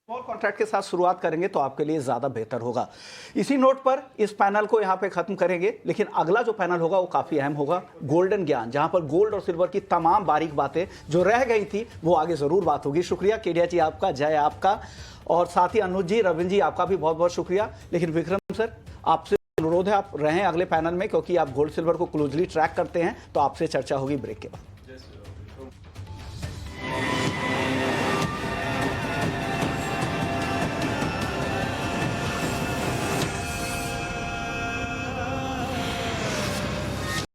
Small contract के साथ शुरुआत करेंगे तो आपके लिए ज्यादा बेहतर होगा। इसी नोट पर इस पैनल को यहां पे खत्म करेंगे, लेकिन अगला जो पैनल होगा वो काफी अहम होगा, गोल्डन ज्ञान, जहां पर गोल्ड और सिल्वर की तमाम बारीक बातें जो रह गई थी वो आगे जरूर बात होगी। शुक्रिया केडिया जी आपका, जय आपका, और साथ ही अनुज जी, रविंद्र जी आपका भी बहुत बहुत शुक्रिया। लेकिन विक्रम सर, आपसे अनुरोध है आप रहें अगले पैनल में, क्योंकि आप गोल्ड सिल्वर को क्लोजली ट्रैक करते हैं, तो आपसे चर्चा होगी ब्रेक के बाद।